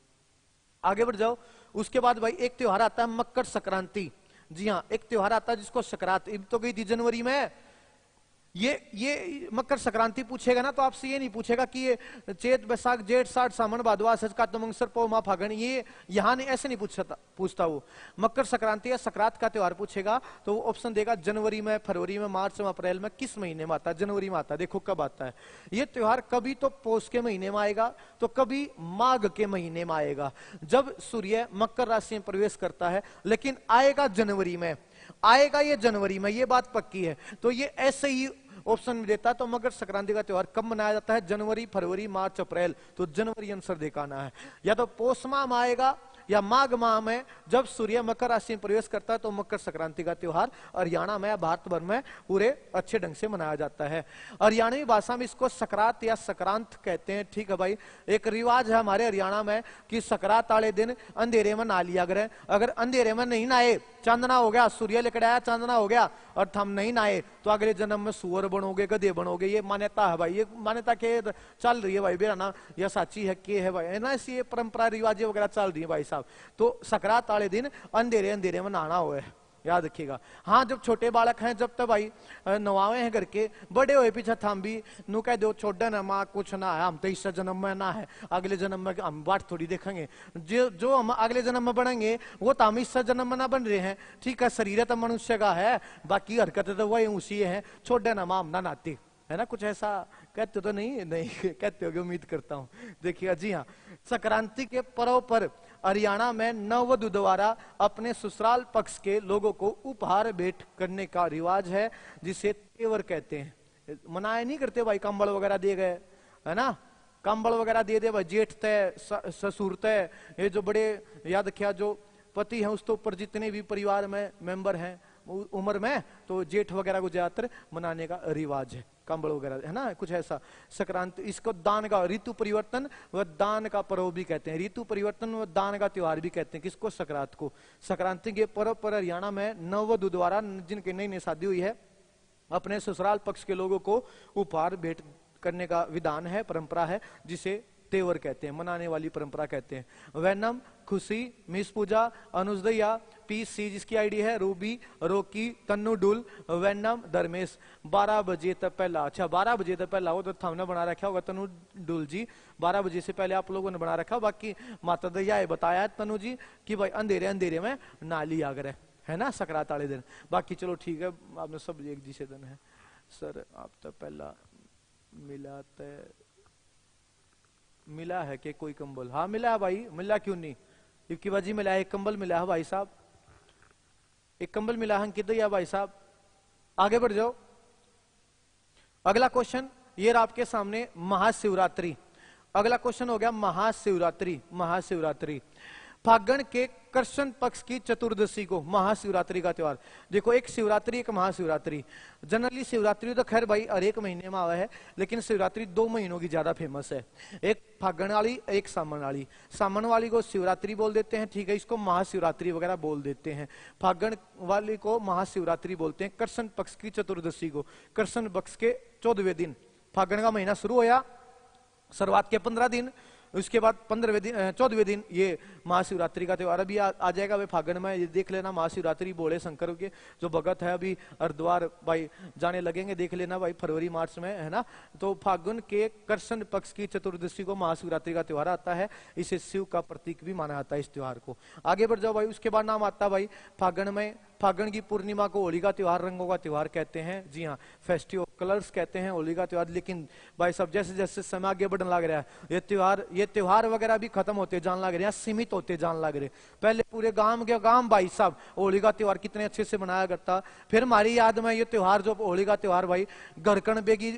आगे बढ़ जाओ। उसके बाद भाई एक त्योहार आता है मकर संक्रांति। जी हाँ, एक त्योहार आता है जिसको संक्रांति तो गई थी जनवरी में। ये मकर संक्रांति पूछेगा ना, तो आपसे ये नहीं पूछेगा कि ये चेत, बैसाख, जेठ, साठ, सावन, भादवा, असज, कातम, अंगसर, पौ, माह, फागण, ये यहां नहीं, ऐसे नहीं पूछता वो। मकर संक्रांति या संक्रांत का त्योहार पूछेगा तो वो ऑप्शन देगा जनवरी में, फरवरी में, मार्च में, अप्रैल में, किस महीने में आता है। जनवरी में आता है, देखो कब आता है ये त्योहार। कभी तो पौष के महीने में आएगा, तो कभी माघ के महीने में आएगा, जब सूर्य मकर राशि में प्रवेश करता है। लेकिन आएगा जनवरी में, आएगा ये जनवरी में, ये बात पक्की है। तो ये ऐसे ही ऑप्शन में देता है। तो मकर संक्रांति का त्योहार कब मनाया जाता है? जनवरी, फरवरी, मार्च, अप्रैल। तो जनवरी आंसर दिखाना है। या तो पौष माह में आएगा या माघ माह में, जब सूर्य मकर राशि में प्रवेश करता है। तो मकर संक्रांति का त्योहार हरियाणा में, भारत भर में पूरे अच्छे ढंग से मनाया जाता है। हरियाणवी भाषा में इसको सकरात या संक्रांत कहते हैं। ठीक है भाई, एक रिवाज है हमारे हरियाणा में कि सकरात वाले दिन अंधेरे में नहा लिया करें। अगर अंधेरे में नहीं नहाए, चांदना हो गया, सूर्य लेकर आया, चांदना हो गया, और हम नहीं नहाए, तो अगले जन्म में सुअर बनोगे, गधे बनोगे। ये मान्यता है भाई, ये मान्यता के चल रही है भाई बेरा ना, यह साची है के है भाई, है ना। ऐसी परंपरा रिवाजें वगैरह चल रही है भाई साहब। तो सकरात वाले दिन अंधेरे में नहाना हुआ है। याद रखिएगा। हाँ, जब छोटे बालक हैं, जब तक भाई नवावे हैं घर के, बड़े हुए पीछे थाम भी नु कह दो छोड़ ना माँ कुछ ना है, हम तो इस जन्म में ना है, अगले जन्म में हम बात थोड़ी देखेंगे। जो हम अगले जन्म में बनेंगे वो तो हम इस जन्म में ना बन रहे हैं। ठीक है, शरीर तो मनुष्य का है, बाकी हरकतें तो वही उसी है, छोड़ ना माँ हम ना नाती, है ना। कुछ ऐसा कहते तो नहीं कहते होगे, उम्मीद करता हूं। देखिएगा जी हाँ, संक्रांति के पर्व पर हरियाणा में नववधु द्वारा अपने ससुराल पक्ष के लोगों को उपहार भेंट करने का रिवाज है, जिसे तेवर कहते हैं। मनाया नहीं करते भाई, कंबल वगैरह दिए गए, है ना, कंबल वगैरह दे दे भाई, जेठ तय ससुर तय, ये जो बड़े याद रखिया जो पति है उसके ऊपर जितने भी परिवार में मेंबर हैं उम्र में, तो जेठ वगैरह को ज्यादातर मनाने का रिवाज है, कंबल वगैरह, है ना, कुछ ऐसा। संक्रांति इसको दान का, ऋतु परिवर्तन व दान का पर्व भी कहते हैं, ऋतु परिवर्तन व दान का त्योहार भी कहते हैं। किसको? संक्रांति को। संक्रांति के पर्व पर हरियाणा में नववधु द्वारा, जिनकी नई नई शादी हुई है, अपने ससुराल पक्ष के लोगों को उपहार भेंट करने का विधान है, परंपरा है, जिसे तेवर कहते हैं, मनाने वाली परंपरा कहते हैं। वैनम, खुशी, मिस पूजा, अनुजदया, पीसी जिसकी आईडी है, रूबी, रोकी, तन्नू डुल, वैनम, धर्मेश। 12 बजे तक पहला, अच्छा 12 बजे तक पहला, वो तो हमने बना रखा होगा तन्नू डुल जी, 12 बजे से पहले आप लोगों ने बना रखा। बाकी माता दैया ये बताया तन्नू जी कि भाई अंधेरे अंधेरे में ना लिया करे, है ना, सकरात वाले दिन। बाकी चलो ठीक है, आपने सब एक जिसे दिन है। सर आप तो पहला मिला है कि कोई कंबल? हाँ मिला है भाई, मिला क्यों नहीं, इबकी बाजी मिला है, एक कंबल मिला है भाई साहब, एक कंबल मिला है अंकित या भाई साहब। आगे बढ़ जाओ, अगला क्वेश्चन ये रहा आपके सामने, महाशिवरात्रि। अगला क्वेश्चन हो गया महाशिवरात्रि। महाशिवरात्रि फागण के कृष्ण पक्ष की चतुर्दशी को महाशिवरात्रि का त्योहार। देखो, एक शिवरात्रि एक महाशिवरात्रि। जनरली शिवरात्रि तो खैर भाई हर एक महीने में आवा है, लेकिन शिवरात्रि 2 महीनों की ज्यादा फेमस है, एक फागण वाली एक सामन वाली। सामन वाली को शिवरात्रि बोल देते हैं, ठीक है, इसको महाशिवरात्रि वगैरह बोल देते हैं। फागण वाली को महाशिवरात्रि बोलते हैं, कृष्ण पक्ष की चतुर्दशी को, कृष्ण पक्ष के 14वें दिन। फागण का महीना शुरू होया, शुरुआत के 15 दिन, उसके बाद 15वें दिन 14वें दिन ये महाशिवरात्रि का त्योहार अभी आ जाएगा भाई फागण में। ये देख लेना, महाशिवरात्रि बोले शंकर के जो भगत है अभी हरिद्वार भाई जाने लगेंगे, देख लेना भाई फरवरी मार्च में, है ना। तो फागुन के कृष्ण पक्ष की चतुर्दशी को महाशिवरात्रि का त्योहार आता है, इसे शिव का प्रतीक भी माना जाता है इस त्योहार को। आगे बढ़ जाओ भाई, उसके बाद नाम आता है भाई फागण में, फागण की पूर्णिमा को होली का त्योहार, रंगों का त्योहार कहते हैं। जी हाँ, फेस्टिवल ऑफ कलर्स कहते हैं होली का त्योहार। लेकिन भाई सब जैसे जैसे समय आगे बढ़ने लग रहा है, ये त्योहार वगैरह भी खत्म होते जान लग रहे हैं, सीमित होते जान लग रहे। पहले पूरे गांव के गांव भाई साहब होली का त्योहार कितने अच्छे से मनाया करता। फिर हमारी याद में ये त्योहार जो होली का त्योहार भाई घरकणबे की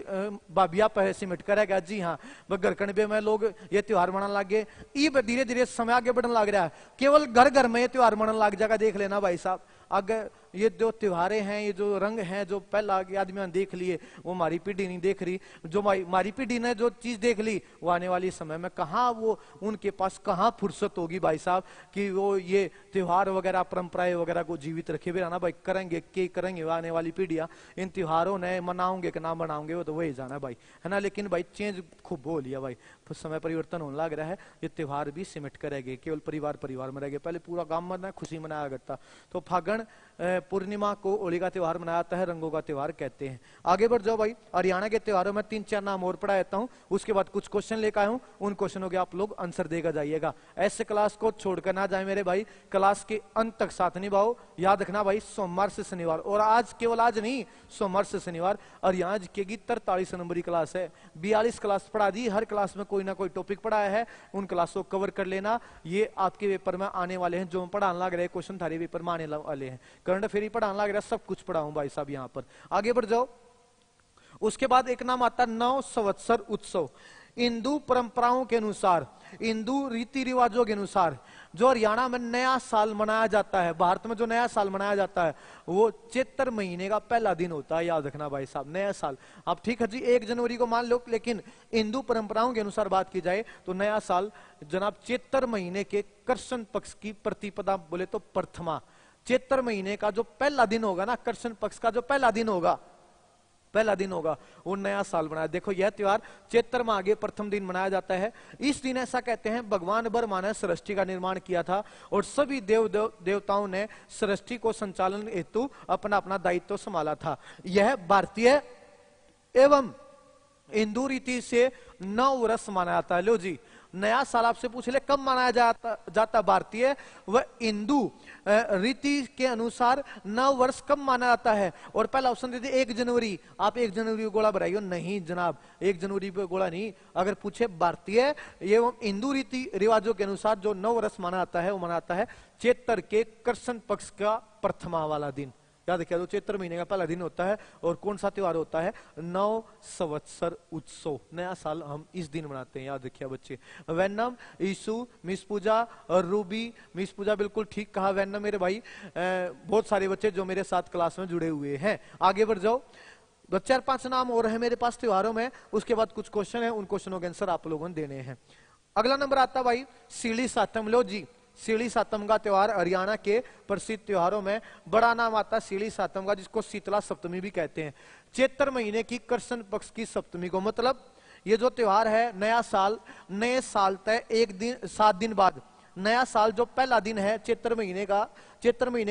बाबिया पे सिमट कर गया। जी हाँ, घरकणबे में लोग ये त्योहार मनाने लग गए। ये धीरे धीरे समय आगे बढ़ने लग रहा है, केवल घर घर में ये त्योहार मनाने लग जाएगा, देख लेना भाई साहब। अगर ये जो त्योहारें हैं, ये जो रंग हैं, जो पहला आदमी ने देख लिए, वो हमारी पीढ़ी नहीं देख रही। जो हमारी पीढ़ी ने जो चीज देख ली, वो आने वाले समय में कहाँ वो उनके पास कहाँ फुर्सत होगी भाई साहब कि वो ये त्योहार वगैरह परंपराएं वगैरह को जीवित रखे भी रहना भाई। करेंगे के करेंगे वो आने वाली पीढ़ियां, इन त्योहारों ने मनाओगे कि ना मनाओगे वो तो वही जाना भाई, है ना। लेकिन भाई चेंज खूब हो लिया भाई, समय परिवर्तन होने लग रहा है, ये त्योहार भी सिमट करेंगे, केवल परिवार परिवार में रहेंगे। पहले पूरा गांव में खुशी मनाया करता। तो फागण पूर्णिमा को होली का त्योहार मनाया जाता है, रंगों का त्योहार कहते हैं। आगे बढ़ जाओ भाई, हरियाणा के त्योहारों में 3-4 नाम और पढ़ा देता हूं, उसके बाद कुछ क्वेश्चन लेकर आया हूं, उन क्वेश्चनों के आप लोग आंसर देकर जाइएगा। ऐसे क्लास को छोड़कर ना जाए मेरे भाई, क्लास के अंत तक साथ निभाओ। याद रखना भाई, सोमवार से शनिवार, और आज केवल आज नहीं, सोमवार से शनिवार। और यहाँ की 43 नंबर की क्लास है, 42 क्लास पढ़ा दी, हर क्लास में कोई ना कोई टॉपिक पढ़ाया है, उन क्लासों को कवर कर लेना। ये आपके पेपर में आने वाले हैं, जो पढ़ाने लग रहे क्वेश्चन थारे पेपर में आने वाले हैं, करंट अफेयर पढ़ाने लग रहा है, सब कुछ पढ़ाऊं भाई साहब यहाँ पर। आगे बढ़ जाओ, उसके बाद एक नाम आता है 9 संवत्सर उत्सव। हिंदू परंपराओं के अनुसार, हिंदू रीति रिवाजों के अनुसार जो हरियाणा में नया साल मनाया जाता है, भारत में जो नया साल मनाया जाता है, वो चैत्र महीने का पहला दिन होता है। याद रखना भाई साहब, नया साल। अब ठीक है जी, 1 जनवरी को मान लो, लेकिन हिंदू परंपराओं के अनुसार बात की जाए तो नया साल जनाब चैत्र महीने के कृष्ण पक्ष की प्रतिपदा बोले तो प्रथमा, चैत्र महीने का जो पहला दिन होगा ना, कृष्ण पक्ष का जो पहला दिन होगा, पहला दिन होगा वो नया साल मनाया। देखो यह त्योहार चैत्र माह के प्रथम दिन मनाया जाता है। इस दिन ऐसा कहते हैं भगवान ब्रह्मा ने सृष्टि का निर्माण किया था और सभी देवताओं ने सृष्टि को संचालन हेतु अपना अपना दायित्व संभाला था। यह भारतीय एवं हिंदू रीति से 9 वर्ष माना जाता है। लो जी, नया साल आपसे पूछ ले कब मनाया जाता भारतीय व हिंदू रीति के अनुसार 9 वर्ष कब माना जाता है? और पहला ऑप्शन दे दिए 1 जनवरी। आप 1 जनवरी को गोला भराइयो, नहीं जनाब 1 जनवरी पे गोला नहीं। अगर पूछे भारतीय एवं हिंदू रीति रिवाजों के अनुसार जो 9 वर्ष माना जाता है वो माना जाता है चैत्र के कृष्ण पक्ष का प्रथमा वाला दिन। याद रखिए, तो चैत्र महीने का पहला दिन होता है। और कौन सा त्योहार होता है? 9 संवत्सर उत्सव, नया साल हम इस दिन मनाते हैं। याद रखिए बच्चे। वैनम, ईसु, मिस पूजा और रूबी। मिस पूजा बिल्कुल ठीक कहा। वैनम मेरे भाई, बहुत सारे बच्चे जो मेरे साथ क्लास में जुड़े हुए हैं। आगे बढ़ जाओ। 4-5 नाम और है मेरे पास त्योहारों में, उसके बाद कुछ क्वेश्चन है, उन क्वेश्चनों के आंसर आप लोगों ने देने हैं। अगला नंबर आता भाई सीढ़ी सातम। लो जी, सीढ़ी सातम का त्योहार हरियाणा के प्रसिद्ध त्योहारों में बड़ा नाम आता है सीढ़ी सातम का, जिसको शीतला सप्तमी भी कहते हैं। चैत्र महीने की कृष्ण पक्ष की सप्तमी को, मतलब ये जो त्योहार है नया साल, नए साल तय 7 दिन बाद नया साल जो पहला दिन है चैत्र महीने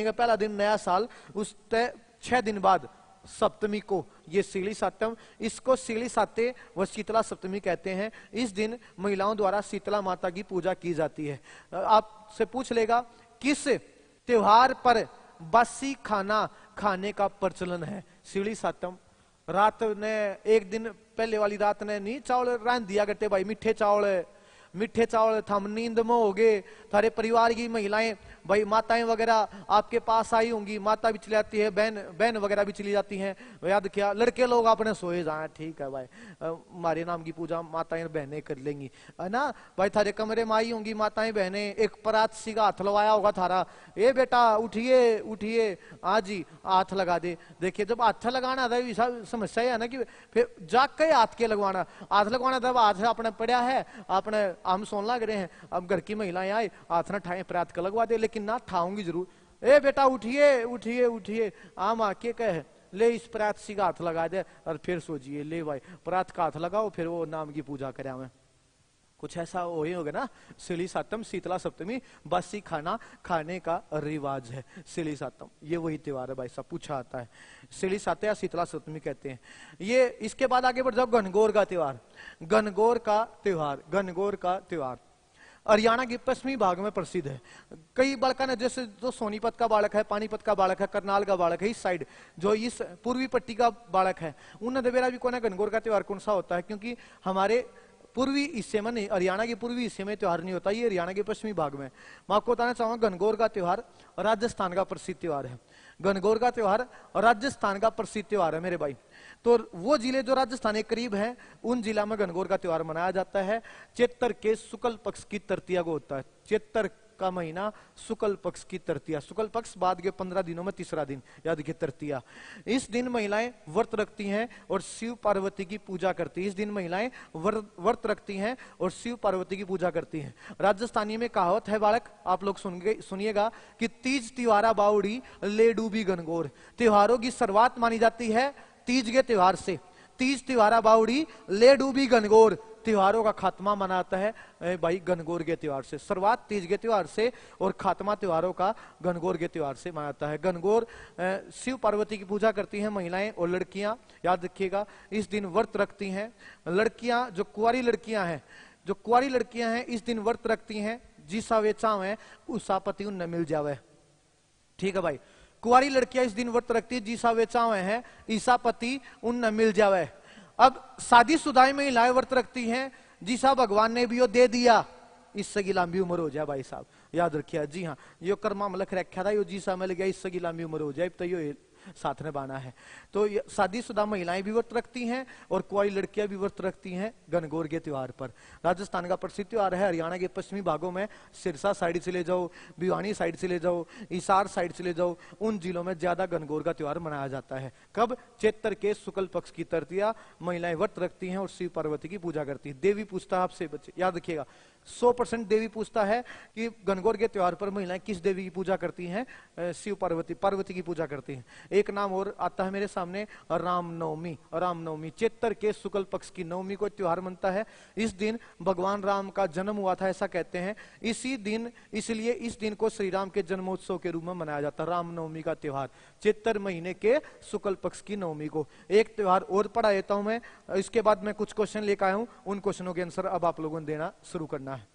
का पहला दिन नया साल, उस तय 6 दिन बाद सप्तमी को ये सीढ़ी सातम, इसको सीढ़ी साते व शीतला सप्तमी कहते हैं। इस दिन महिलाओं द्वारा शीतला माता की पूजा की जाती है। आपसे पूछ लेगा किस त्योहार पर बासी खाना खाने का प्रचलन है? सीढ़ी सातम रात ने 1 दिन पहले वाली रात ने नहीं चावल रांध दिया करते भाई, मीठे चावल थम नींद में हो गए। थारे परिवार की महिलाएं भाई माताएं वगैरह आपके पास आई होंगी, माता भी चली जाती है, बहन वगैरह भी चली जाती हैं। याद किया लड़के लोग अपने सोए जाए, ठीक है भाई, हमारे नाम की पूजा माताएं बहनें कर लेंगी, है ना भाई। थारे कमरे में आई होंगी माताएं बहनें, एक परात सी का हाथ लगवाया होगा थारा, ए बेटा उठिए उठिए, हाँ जी हाथ लगा दे। देखिए जब हाथ लगाना था समस्या है ना कि फिर जाग के हाथ के लगवाना, हाथ लगवाना था हाथ अपने पड़ा है, अपने हम सोन लग रहे हैं, अब घर की महिलाएं आए हाथ ना ठाए परात का लगवा दे, लेकिन ना ठाऊंगी जरूर, ए बेटा उठिए उठिए उठिए, आम आके कहे ले इस परात सी का हाथ लगा दे और फिर सोचिए ले भाई परात का हाथ लगाओ, फिर वो नाम की पूजा करे हमें। कुछ ऐसा हो ही होगा ना। सीढ़ी सातम शीतला सप्तमी बासी खाना खाने का रिवाज है। सीढ़ी सातम ये वही त्योहार है भाई साहब, पूछा आता है सीढ़ी सातम या शीतला सप्तमी कहते हैं ये। इसके बाद आगे बढ़ जाओ गणगौर का त्योहार। गणगौर का त्योहार हरियाणा के पश्चिमी भाग में प्रसिद्ध है। कई बालका ने जैसे जो सोनीपत का बालक है, पानीपत का बालक है, करनाल का बालक है, इस साइड जो इस पूर्वी पट्टी का बालक है, उन्होंने बेरा भी कौन है गणगौर का त्योहार कौन सा होता है, क्योंकि हमारे पूर्वी हिस्से में नहीं, हरियाणा के पूर्वी हिस्से में त्योहार नहीं होता, ये हरियाणा के पश्चिमी भाग में। मैं आपको बताना चाहूंगा गणगौर का त्योहार राजस्थान का प्रसिद्ध त्योहार है। गणगौर का त्योहार राजस्थान का प्रसिद्ध त्योहार है मेरे भाई। तो वो जिले जो राजस्थान के करीब हैं उन जिला में गणगौर का त्योहार मनाया जाता है। चैत्र के शुक्ल पक्ष की तृतीया को होता है। चैत्र का महीना शुक्ल पक्ष की तृतीया, शुक्ल पक्ष बाद के 15 दिनों में तीसरा दिन, याद रखिए तृतीया। इस दिन महिलाएं व्रत रखती हैं और शिव पार्वती की पूजा करती हैं। इस दिन महिलाएं व्रत रखती हैं और शिव पार्वती की पूजा करती हैं। राजस्थानी में कहावत है बालक, आप लोग सुनिएगा कि तीज त्योहारा बावड़ी ले डूबी गणगौर। त्योहारों की शुरुआत मानी जाती है तीज के त्योहार से। तीज त्योहारा बावड़ी ले डूबी गणगौर, त्योहारों का खात्मा मनाता है भाई गणगौर के त्योहार से। शुरुआत तीज के त्योहार से और खात्मा त्योहारों का गणगौर के त्योहार से मनाता है। गणगौर शिव पार्वती की पूजा करती हैं महिलाएं और लड़कियां, याद रखिएगा इस दिन व्रत रखती हैं। लड़कियां जो कुंवारी लड़कियां हैं इस दिन व्रत रखती हैं, जिसा वे चाहे उसा पति उन्हें मिल जावे। ठीक है भाई, कुंवारी लड़कियां इस दिन व्रत रखती है, जिसा वे चाहे हैं ईसा पति उन्हें मिल जावे। अब शादीशुदा महिलाएं व्रत रखती हैं, जिसा भगवान ने भी वो दे दिया, इससे की लंबी उम्र हो जाए भाई साहब, याद रखिए। जी हाँ, यो कर्मा मलख रखा था, यो जिसा मिल गया इससे की लंबी उम्र हो जाए, तो यो साथ में बाना है। तो शादीशुदा महिलाएं भी व्रत रखती हैं और कुंवारी लड़कियां भी व्रत रखती हैं गणगौर के त्योहार पर। राजस्थान का प्रसिद्ध त्योहार है। हरियाणा के पश्चिमी भागों में सिरसा साइड चले जाओ, भिवानी साइड चले जाओ, हिसार साइड चले जाओ, उन जिलों में ज्यादा गणगौर का त्योहार मनाया जाता है। कब? चैत्र के शुक्ल पक्ष की तृतीया महिलाएं व्रत रखती हैं और शिव पार्वती की पूजा करती है। देवी पूछता है आपसे बच्चे, याद रखिएगा 100% देवी पूछता है कि गणगौर के त्योहार पर महिलाएं किस देवी की पूजा करती हैं? शिव पार्वती, पार्वती की पूजा करती हैं। एक नाम और आता है मेरे सामने, रामनवमी। रामनवमी चैत्र के शुक्ल पक्ष की नवमी को त्योहार मनता है। इस दिन भगवान राम का जन्म हुआ था ऐसा कहते हैं। इसी दिन, इसलिए इस दिन को श्री राम के जन्मोत्सव के रूप में मनाया जाता है, रामनवमी का त्योहार, चैत्र महीने के शुक्ल पक्ष की नवमी को। एक त्योहार और पढ़ा देता हूं मैं, इसके बाद मैं कुछ क्वेश्चन लेकर आया हूं, उन क्वेश्चनों के आंसर अब आप लोगों ने देना शुरू करना है।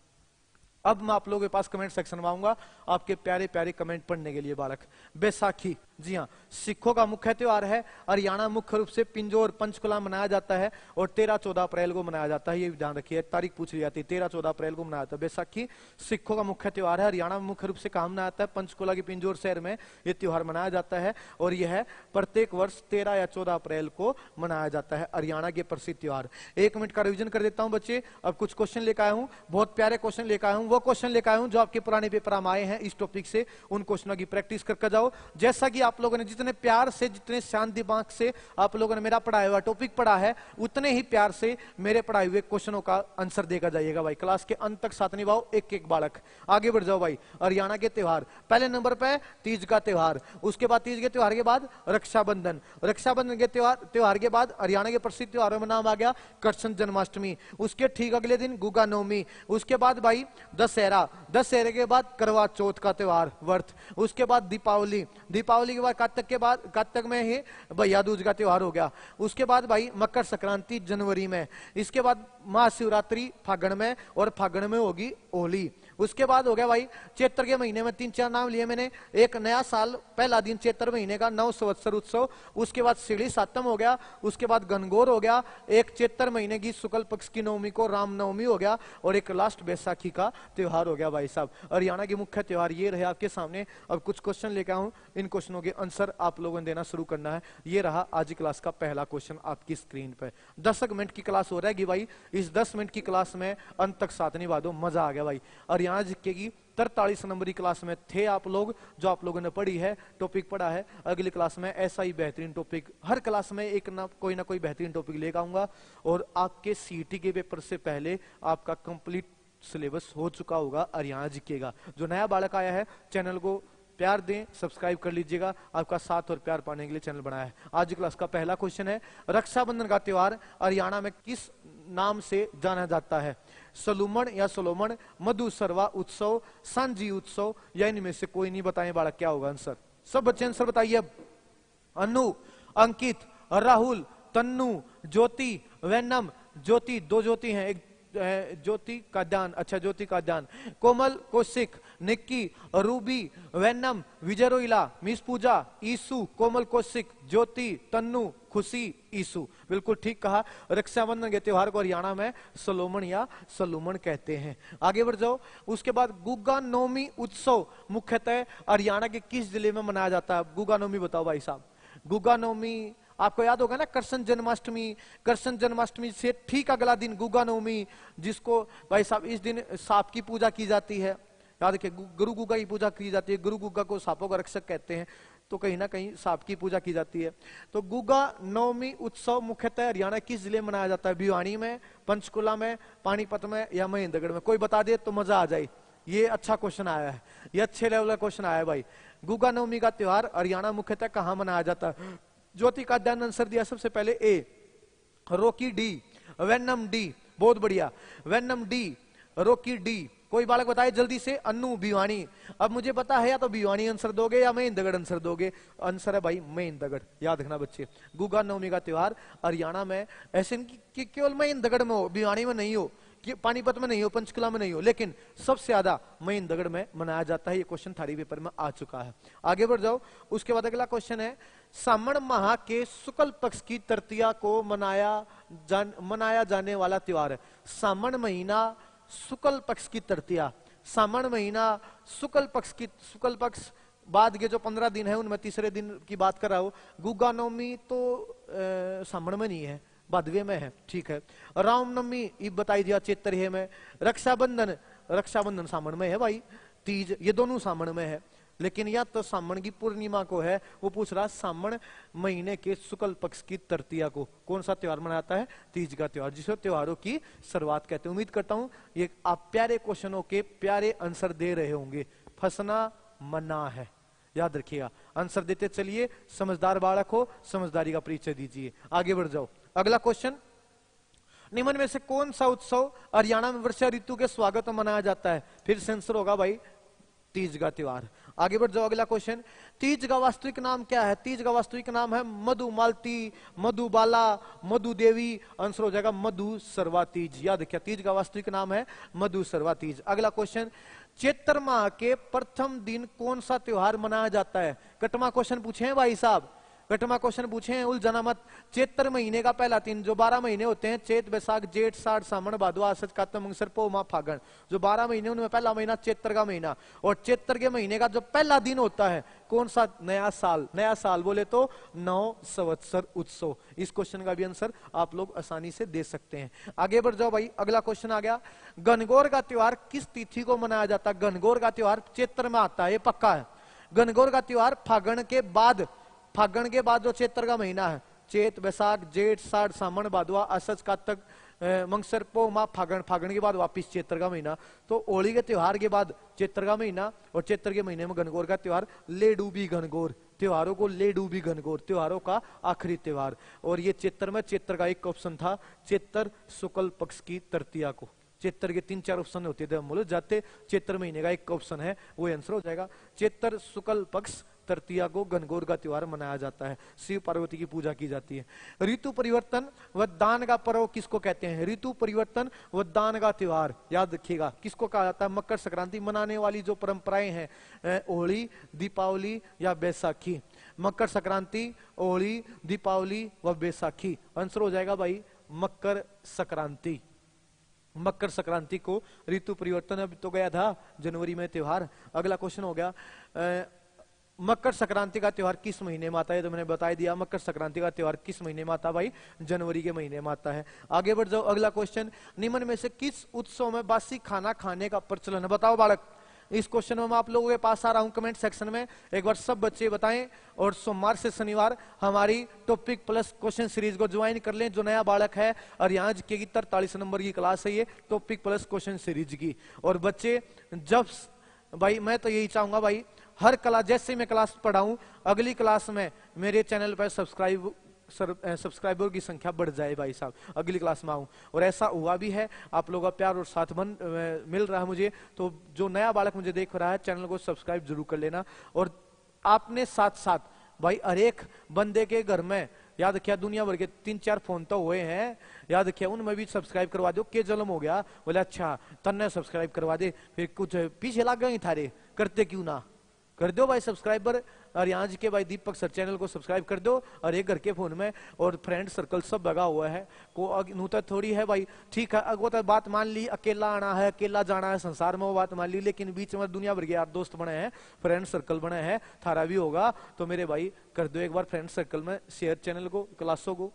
अब मैं आप लोगों के पास कमेंट सेक्शन में आऊंगा आपके प्यारे प्यारे कमेंट पढ़ने के लिए। बालक, बैसाखी, जी हाँ, सिखों का मुख्य त्योहार है। हरियाणा मुख्य रूप से पिंजौर पंचकुला मनाया जाता है और 13-14 अप्रैल को मनाया जाता है। ये ध्यान रखिए, तारीख पूछ ली जाती है, 13-14 अप्रैल को मनाया जाता है। बैसाखी सिखों का मुख्य त्योहार है। हरियाणा में मुख्य रूप से कहाँ मनाया जाता है? पंचकुला की पिंजौर शहर में यह त्योहार मनाया जाता है और यह प्रत्येक वर्ष 13 या 14 अप्रैल को मनाया जाता है। हरियाणा के प्रसिद्ध त्योहार। 1 मिनट का रिविजन कर देता हूं बच्चे। अब कुछ क्वेश्चन लेकर आया हूं, बहुत प्यारे क्वेश्चन लेकर आया हूं। वो क्वेश्चन लेकर आया हूं जो आपके पुराने पेपर में आए हैं इस टॉपिक से, उन क्वेश्चनों की प्रैक्टिस करके जाओ। जैसा कि आप लोगों ने जितने प्यार से, जितने शांत दिमाग से आप लोगों ने मेरा पढ़ाया हुआ टॉपिक पढ़ा है, उतने ही प्यार से मेरे पढ़ाए हुए क्वेश्चनों का आंसर देकर जाइएगा भाई। क्लास के अंत तक साथ निभाओ, एक एक बालक। आगे बढ़ जाओ भाई। हरियाणा के त्योहार, पहले नंबर पे तीज का त्योहार, उसके बाद तीज के त्योहार के बाद रक्षाबंधन, रक्षाबंधन के त्योहार के बाद हरियाणा के प्रसिद्ध त्योहारों में नाम आ गया कृष्ण जन्माष्टमी, उसके ठीक अगले दिन गुगा नवमी, उसके बाद भाई दशहरा, दशहरे के बाद करवा चौथ का त्योहार व्रत, उसके बाद दीपावली, दीपावली के बाद कार्तिक में ही भैया दूज का त्योहार हो गया, उसके बाद भाई मकर संक्रांति जनवरी में, इसके बाद महाशिवरात्रि फागण में और फागण में होगी होली, उसके बाद हो गया भाई चैत्र के महीने में 3-4 नाम लिए मैंने। एक नया साल पहला दिन चैत्र महीने का नव संवत्सर उत्सव, उसके बाद सीढ़ी सातम हो गया, उसके बाद गणगौर हो गया, एक चैत्र महीने की शुक्ल पक्ष की नवमी को रामनवमी हो गया और एक लास्ट बैसाखी का त्योहार हो गया भाई साहब। हरियाणा के मुख्य त्योहार ये रहे आपके सामने। अब कुछ क्वेश्चन लेकर आऊं, इन क्वेश्चनों के आंसर आप लोगों ने देना शुरू करना है। ये रहा आज की क्लास का पहला क्वेश्चन आपकी स्क्रीन पे। 10 मिनट की क्लास हो रहेगी भाई, इस 10 मिनट की क्लास में अंत तक साथ निभा दो, मजा आ गया भाई। हरियाणा जीके की 43 नंबर की क्लास में थे आप लोग, जो आप लोगों ने पढ़ी है, टॉपिक पढ़ा है। अगली क्लास में ऐसा ही बेहतरीन टॉपिक, हर क्लास में एक ना कोई बेहतरीन टॉपिक लेकर आऊंगा और आपके सीईटी के पेपर से पहले आपका कंप्लीट सिलेबस हो चुका होगा हरियाणा जीके का। जो नया बालक आया है, चैनल को प्यार दें, सब्सक्राइब कर लीजिएगा, आपका साथ और प्यार पाने के लिए चैनल बनाया है। आज की क्लास का पहला क्वेश्चन है, रक्षाबंधन का त्योहार हरियाणा में किस नाम से जाना जाता है? सलूमण या सोलोमन, मधुसरवा उत्सव, सांझी उत्सव, या इनमें से कोई नहीं? बताएं बालक क्या होगा आंसर। सब बच्चे आंसर बताइए अब। अनु, अंकित, राहुल, तन्नू, ज्योति, वैनम, ज्योति, 2 ज्योति हैं, एक ज्योति का ध्यान, अच्छा ज्योति का ध्यान, कोमल, कौशिक, निक्की, रूबी, वैनम, विजय रोइला, मिस पूजा, ईसु, कोमल, कौशिक, ज्योति, तन्नू, खुशी, ईसु। बिल्कुल ठीक कहा। रक्षाबंधन के त्योहार को हरियाणा में सोलोमन या सलूमन कहते हैं। आगे बढ़ जाओ। उसके बाद गुगा नवमी उत्सव मुख्यतः हरियाणा के किस जिले में मनाया जाता है? गुगा नवमी बताओ भाई साहब। गुगा नवमी आपको याद होगा ना, कृष्ण जन्माष्टमी, कृष्ण जन्माष्टमी से ठीक अगला दिन गुगा नवमी, जिसको भाई साहब इस दिन सांप की पूजा की जाती है। याद रखिए, गुरु गुगा की पूजा की जाती है। गुरु गुगा को सांपों का रक्षक कहते हैं, तो कहीं ना कहीं सांप की पूजा की जाती है। तो गुगा नवमी उत्सव मुख्यतः हरियाणा किस जिले में मनाया जाता है? भिवानी में, पंचकुला में, पानीपत में या महेंद्रगढ़ में? कोई बता दे तो मजा आ जाए। ये अच्छा क्वेश्चन आया है, ये अच्छे लेवल का क्वेश्चन आया है भाई। गुगा नवमी का त्योहार हरियाणा मुख्यतः कहाँ मनाया जाता है? ज्योति का ध्यान आंसर दिया सबसे पहले ए, रोकी डी, वैनम डी, बहुत बढ़िया, वैनम डी, रोकी डी। कोई बालक बताए जल्दी से। अन्नू, भिवानी। अब मुझे पता है या तो भिवानी आंसर दोगे या महेंद्रगढ़ आंसर दोगे। आंसर है भाई महेंद्रगढ़, याद रखना बच्चे। गुगा नवमी का त्योहार हरियाणा में, ऐसे कि केवल महेंद्रगढ़ में हो, भिवानी में नहीं हो, कि पानीपत में नहीं हो, पंचकुला में नहीं हो, लेकिन सबसे ज्यादा महेंद्रगढ़ में मनाया जाता है। ये क्वेश्चन थारी पेपर में आ चुका है। आगे बढ़ जाओ। उसके बाद अगला क्वेश्चन है, सामण माह के शुक्ल पक्ष की तृतीया को मनाया जाने वाला त्योहार है। सामण महीना शुक्ल पक्ष की तृतीया, सामण महीना शुक्ल पक्ष बाद के जो 15 दिन है उनमें तीसरे दिन की बात कर रहा हूं। गुगा नवमी तो सामण में नहीं है, भादवे में है, ठीक है। रामनवमी ये बताई दिया चैत्र है में। रक्षाबंधन सामण में है भाई। तीज ये दोनों सामण में है। लेकिन यह तो सामण की पूर्णिमा को है। वो पूछ रहा सामण महीने के शुक्ल पक्ष की तृतीया को कौन सा त्योहार मनाता है? तीज का त्योहार, जिसे त्योहारों की शुरुआत कहते हैं। उम्मीद करता हूं ये आप प्यारे क्वेश्चनों के प्यारे आंसर दे रहे होंगे। फंसना मना है, याद रखिएगा। आंसर देते चलिए, समझदार बालक हो, समझदारी का परिचय दीजिए। आगे बढ़ जाओ। अगला क्वेश्चन, निम्न में से कौन सा उत्सव हरियाणा में वर्षा ऋतु के स्वागत में मनाया जाता है? फिर से आंसर होगा भाई तीज का त्योहार। आगे बढ़ जाओ। अगला क्वेश्चन, तीज का वास्तविक नाम क्या है? तीज का वास्तविक नाम है मधुमालती, मधुबाला, मधु देवी। आंसर हो जाएगा मधु सरवा तीज। याद रखिए, तीज का वास्तविक नाम है मधु सरवा तीज। अगला क्वेश्चन, चैत्र माह के प्रथम दिन कौन सा त्योहार मनाया जाता है? कटमा क्वेश्चन पूछे हैं भाई साहब, कटमा क्वेश्चन पूछे हैं, उलझना मत। चैत्र महीने का पहला दिन, जो 12 महीने होते हैं, चैत बैसाख जेठ साठ सावन भादवा आश्विन कार्तिक मंगसर पौ माह फागण, जो 12 महीने उनमें पहला महीना चैत्र का महीना। और चैत्र के महीने का जो पहला दिन होता है कौन सा? नया साल। नया साल बोले तो नव संवत्सर उत्सव। इस क्वेश्चन का भी आंसर आप लोग आसानी से दे सकते हैं। आगे बढ़ जाओ भाई। अगला क्वेश्चन आ गया, गणगौर का त्योहार किस तिथि को मनाया जाता है? गणगौर का त्योहार चैत्र में आता है, ये पक्का है। गणगौर का त्योहार फागण के बाद, फागण के बाद जो चैत्र का महीना है, चैत बैसाख जेठ साठ सावन भादवा आश्विन कार्तिक मंगसर पौ माह फागण, फागण के बाद वापिस चैत्र का महीना। तो होली के त्योहार के बाद चैत्र का महीना, और चैत्र के महीने में गणगौर का त्योहार। ले डूबी गणगौर, त्योहारों को ले डूबी गणगौर, त्योहारों का आखिरी त्योहार। और ये चैत्र में, चैत्र का एक ऑप्शन था चैत्र शुक्ल पक्ष की तृतीया को। चैत्र के 3-4 ऑप्शन होते थे, हम बोले जाते, चैत्र महीने का एक ऑप्शन है, वो आंसर हो जाएगा चैत्र शुक्ल पक्ष तृतीया को गणगौर का त्योहार मनाया जाता है। शिव पार्वती की पूजा की जाती है। ऋतु परिवर्तन व दान का पर्व किसको कहते हैं? ऋतु परिवर्तन व दान का त्योहार, याद रखिएगा, किसको कहा जाता है? मकर संक्रांति मनाने वाली जो परंपराएं हैं, होली, दीपावली या बैसाखी। मकर संक्रांति, होली, दीपावली व बैसाखी। आंसर हो जाएगा भाई मकर संक्रांति। मकर संक्रांति को ऋतु परिवर्तन अभी तो गया था जनवरी में त्योहार। अगला क्वेश्चन हो गया, मकर संक्रांति का त्योहार किस महीने में आता है? तो मैंने बता दिया, मकर संक्रांति का त्योहार किस महीने में आता है भाई? जनवरी के महीने में आता है। आगे बढ़ जाओ। अगला क्वेश्चन, निम्न में से किस उत्सव में बासी खाना खाने का प्रचलन है? बताओ बालक। इस क्वेश्चन में मैं आप लोगों के पास आ रहा हूं कमेंट सेक्शन में, एक बार सब बच्चे बताएं। और सोमवार से शनिवार हमारी टॉपिक प्लस क्वेश्चन सीरीज को ज्वाइन कर लें। जो नया बालक है, और यहाँ की 43 नंबर की क्लास है ये टॉपिक प्लस क्वेश्चन सीरीज की। और बच्चे जब भाई, मैं तो यही चाहूंगा भाई, हर क्लास, जैसे मैं क्लास पढ़ाऊं, अगली क्लास में मेरे चैनल पर सब्सक्राइबर की संख्या बढ़ जाए भाई साहब, अगली क्लास में आऊं। और ऐसा हुआ भी है, आप लोगों का प्यार और साथ मिल रहा है मुझे। तो जो नया बालक मुझे देख रहा है, चैनल को सब्सक्राइब जरूर कर लेना। और आपने साथ साथ भाई हर एक बंदे के घर में, याद रखिया, दुनिया भर के 3-4 फोन तो हुए हैं, याद रखिया, उनमें भी सब्सक्राइब करवा दो। के जन्म हो गया, बोले अच्छा तन्ने सब्सक्राइब करवा दे, फिर कुछ पीछे लग गए थारे, करते क्यों ना? कर दो भाई सब्सक्राइबर। और यहाँ के भाई दीपक सर चैनल को सब्सक्राइब कर दो। और एक घर के फोन में और फ्रेंड सर्कल सब लगा हुआ है, को नूता थोड़ी है भाई, ठीक है। अगो तो बात मान ली, अकेला आना है, अकेला जाना है संसार में, वो बात मान ली, लेकिन बीच में दुनिया भर के यार दोस्त बने हैं, फ्रेंड सर्कल बने हैं, थारा भी होगा। तो मेरे भाई कर दो एक बार फ्रेंड सर्कल में शेयर चैनल को, क्लासों को।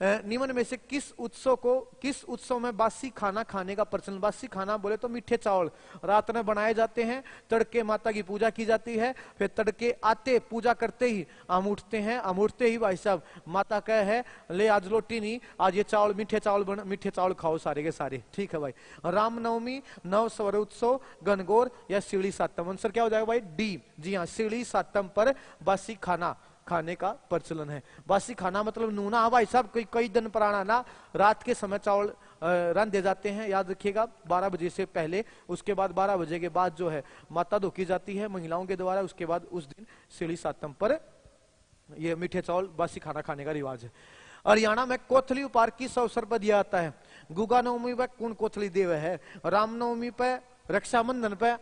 निम्न में से किस उत्सव में बासी खाना खाने का प्रचलन? बासी खाना बोले तो मीठे चावल रात में बनाए जाते हैं, तड़के माता की पूजा की जाती है, फिर तड़के आते पूजा करते ही हम उठते हैं, हम उठते ही भाई साहब माता कहे है ले आज रोटी नहीं, आज ये चावल मीठे चावल खाओ सारे के सारे, ठीक है भाई। रामनवमी, नव सवर उत्सव, गणगौर या सीढ़ी सातम? आंसर क्या हो जाएगा भाई? डी। जी हाँ, सीढ़ी सातम पर बासी खाना खाने का प्रचलन है। बासी खाना मतलब नूना भाई साहब, कई दिन पुराना ना, रात के समय चावल रंधे जाते हैं, याद रखिएगा 12 बजे से पहले। उसके बाद 12 बजे के बाद जो है माता धोकी जाती है महिलाओं के द्वारा। उसके बाद उस दिन सीढ़ी सातम पर ये मीठे चावल बासी खाना खाने का रिवाज है। हरियाणा में कोथली उपहार किस अवसर पर दिया जाता है? गुगा नवमी पर कौन कोथली देव है? रामनवमी पे, रक्षाबंधन पे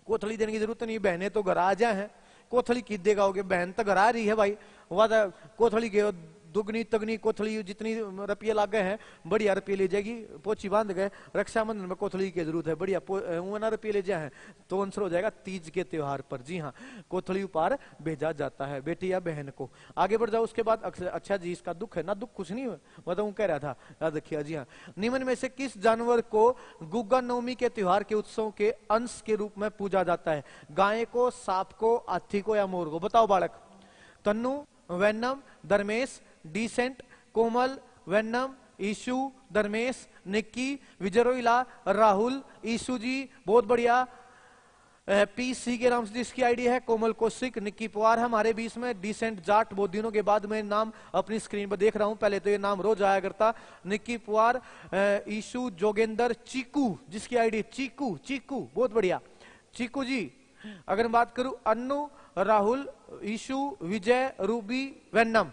कोथली देने की जरूरत नहीं, बहने तो घर आ जाए हैं, कोथली की देगा होगे, बहन तो घर आ रही है भाई, वह कोथली के दुगनी तगनी कोथली जितनी रुपये लागे हैं बढ़िया रुपये ले जाएगी। पोची बांध गए रक्षाबंधन में कोथली की जरूरत है, बढ़िया ना रुपये ले जाए तो आंसर हो जाएगा तीज के त्योहार पर। जी हाँ, कोथली उपहार भेजा जाता है बेटी या बहन को। आगे बढ़ जाओ। उसके बाद अच्छा जी इसका दुख है ना, दुख कुछ नहीं बताऊं कह रहा था, याद रखिएगा। जी हाँ, निम्न में से किस जानवर को गुग्गा नवमी के त्योहार के उत्सव के अंश के रूप में पूजा जाता है? गाय को, सांप को, हाथी को या मोर को? बताओ बालक। तन्नू, वेनम, धर्मेश, डिसेंट, कोमल, वेनम, ईशु, धर्मेश, निक्की, विजयरोइला, राहुल, ईशु जी बहुत बढ़िया। पीसी के नाम से जिसकी आईडी है कोमल कौशिक, निक्की पवार है हमारे बीच में। डिसेंट जाट, बहुत दिनों के बाद मैं नाम अपनी स्क्रीन पर देख रहा हूं, पहले तो ये नाम रोज आया करता। निक्की पवार, ईशु, जोगेंद्र, चीकू जिसकी आईडी चीकू, चीकू बहुत बढ़िया चीकू जी। अगर मैं बात करूं अन्नू, राहुल, ईशु, विजय, रूबी, वेन्नम,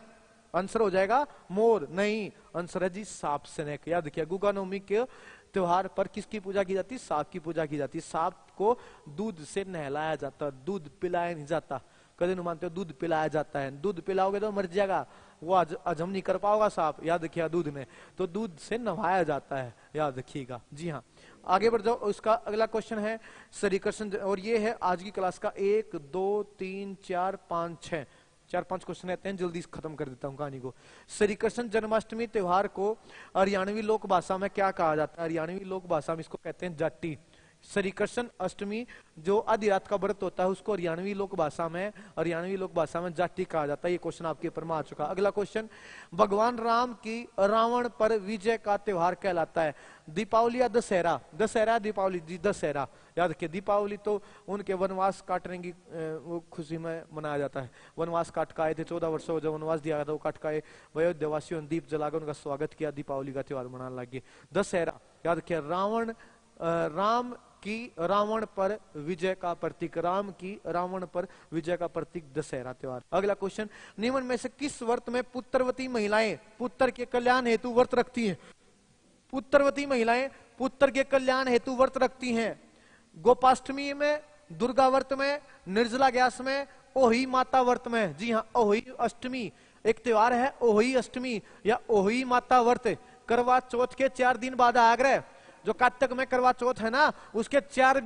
आंसर हो जाएगा मोर। नहीं, आंसर है जी सांप स्नेक। याद रखिए गुग्गा नवमी के त्योहार पर किसकी पूजा की जाती है? सांप की पूजा की जाती है। सांप को दूध से नहलाया जाता, दूध पिलाया नहीं जाता। कभी नहीं मानते हो दूध पिलाया जाता है, दूध पिलाओगे तो मर जाएगा, वो हजम नहीं कर पाओगा सांप, याद रखिएगा। दूध में तो दूध से नहाया जाता है, याद रखिएगा। जी हाँ, आगे बढ़ जाओ। उसका अगला क्वेश्चन है श्रीकृष्ण, और ये है आज की क्लास का 1 2 3 4 5 6 4-5 क्वेश्चन रहते हैं, जल्दी खत्म कर देता हूं कहानी को। श्री कृष्ण जन्माष्टमी त्योहार को हरियाणवी लोक भाषा में क्या कहा जाता है? हरियाणवी लोक भाषा में इसको कहते हैं जाटी। श्री कृष्ण अष्टमी जो आधी रात का व्रत होता है उसको हरियाणवी लोक भाषा में जाटी कहा जाता है। ये क्वेश्चन आपके ऊपर में आ चुका। अगला क्वेश्चन, भगवान राम की रावण पर विजय का त्योहार कहलाता है? दीपावली या दशहरा? दशहरा, दीपावली जी दशहरा। याद रखिए, दीपावली तो उनके वनवास काटने की वो खुशी में मनाया जाता है। वनवास काट के आए थे, 14 वर्षों जब वनवास दिया गया था वो काट के आए, अयोध्यावासियों ने दीप जलाकर उनका स्वागत किया, दीपावली का त्योहार मनाने लगे। दशहरा, याद रखिए, राम की रावण पर विजय का प्रतीक, राम की रावण पर विजय का प्रतीक दशहरा त्योहार। अगला क्वेश्चन, निम्न में से किस व्रत में पुत्रवती महिलाएं पुत्र के कल्याण हेतु व्रत रखती हैं? पुत्रवती महिलाएं पुत्र के कल्याण हेतु व्रत रखती हैं। गोपाष्टमी में, दुर्गा व्रत में, निर्जला ग्यास में, ओही माता व्रत में। जी हाँ, ओही अष्टमी एक त्योहार है, ओही अष्टमी या ओही माता व्रत। करवा चौथ के 4 दिन बाद आग्रह, जो कार्तिक में करवा चौथ है ना, उसके 4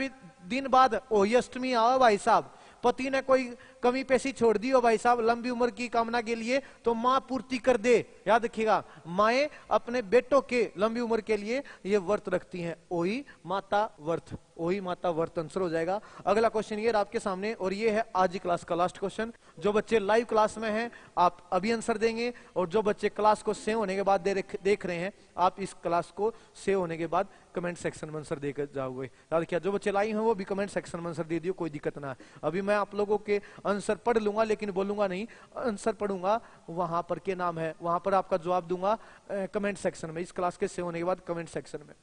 दिन बाद ओही अष्टमी आओ भाई साहब। पति ने कोई कमी पेशी छोड़ दी हो भाई साहब लंबी उम्र की कामना के लिए, तो माँ पूर्ति कर दे। याद रखिएगा, माएं अपने बेटों के लंबी उम्र के लिए ये व्रत रखती हैं। ओही माता व्रत, ओही माता व्रत आंसर हो जाएगा। अगला क्वेश्चन ये आपके सामने, और ये है आज की क्लास का लास्ट क्वेश्चन। जो बच्चे लाइव क्लास में हैं आप अभी आंसर देंगे, और जो बच्चे क्लास को सेव होने के बाद देख रहे हैं आप इस क्लास को सेव होने के बाद कमेंट सेक्शन में आंसर देकर जाओगे। याद रखिए, जो बच्चे लाइव हैं वो भी कमेंट सेक्शन में आंसर दे दियो, कोई दिक्कत ना है। अभी मैं आप लोगों के आंसर पढ़ लूंगा लेकिन बोलूंगा नहीं, आंसर पढ़ूंगा, वहां पर के नाम है वहां पर आपका जवाब दूंगा कमेंट सेक्शन में, इस क्लास के सेव होने के बाद कमेंट सेक्शन में।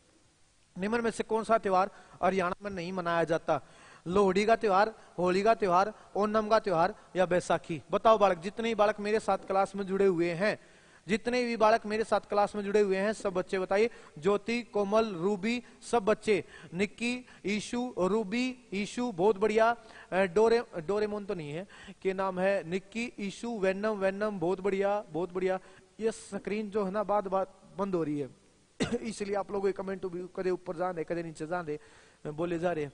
निम्न में से कौन सा त्योहार हरियाणा में नहीं मनाया जाता? लोहड़ी का त्योहार, होली का त्योहार, ओणम का त्योहार या बैसाखी? बताओ बालक, जितने ही बालक मेरे साथ क्लास में जुड़े हुए हैं, जितने भी बालक मेरे साथ क्लास में जुड़े हुए हैं सब बच्चे बताइए। ज्योति, कोमल, रूबी, सब बच्चे, निक्की, ईशु, रूबी, ईशु बहुत बढ़िया। डोरेमोन तो नहीं है, के नाम है निक्की, ईशु, वेनम, वेनम बहुत बढ़िया बहुत बढ़िया। ये स्क्रीन जो है ना बात बंद हो रही है इसलिए आप लोग कमेंट भी कदे ऊपर जा दे कदे नीचे जा दे बोले जा रहे हैं।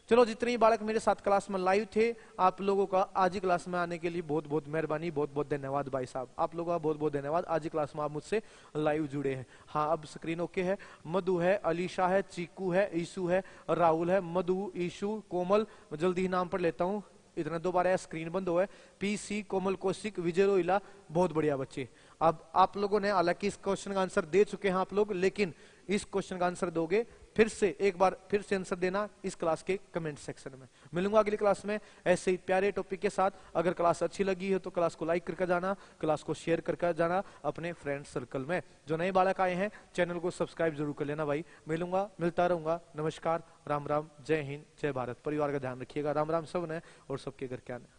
चलो, जितने ही बालक मेरे साथ क्लास में लाइव थे आप लोगों का आज ही क्लास में आने के लिए बहुत बहुत मेहरबानी, बहुत बहुत धन्यवाद भाई साहब, आप लोगों का बहुत बहुत धन्यवाद। आज ही क्लास में आप मुझसे लाइव जुड़े हैं। हाँ, अब स्क्रीन ओके है। मधु है, अलीशा है, चीकू है, ईशु है, राहुल है, मधु, ईशु, कोमल, जल्दी ही नाम पढ़ लेता हूँ, इतना दोबारा स्क्रीन बंद हुआ है। पीसी, कोमल कौशिक, विजय रोइला, बहुत बढ़िया बच्चे। अब आप लोगों ने हालांकि इस क्वेश्चन का आंसर दे चुके हैं आप लोग, लेकिन इस क्वेश्चन का आंसर दोगे फिर से एक बार फिर से आंसर देना इस क्लास के कमेंट सेक्शन में। मिलूंगा अगली क्लास में ऐसे ही प्यारे टॉपिक के साथ। अगर क्लास अच्छी लगी है तो क्लास को लाइक करके जाना, क्लास को शेयर करके जाना अपने फ्रेंड सर्कल में। जो नए बालक आए हैं चैनल को सब्सक्राइब जरूर कर लेना भाई। मिलता रहूंगा। नमस्कार, राम राम, जय हिंद, जय भारत। परिवार का ध्यान रखिएगा। राम राम सब ने और सबके घर के आने।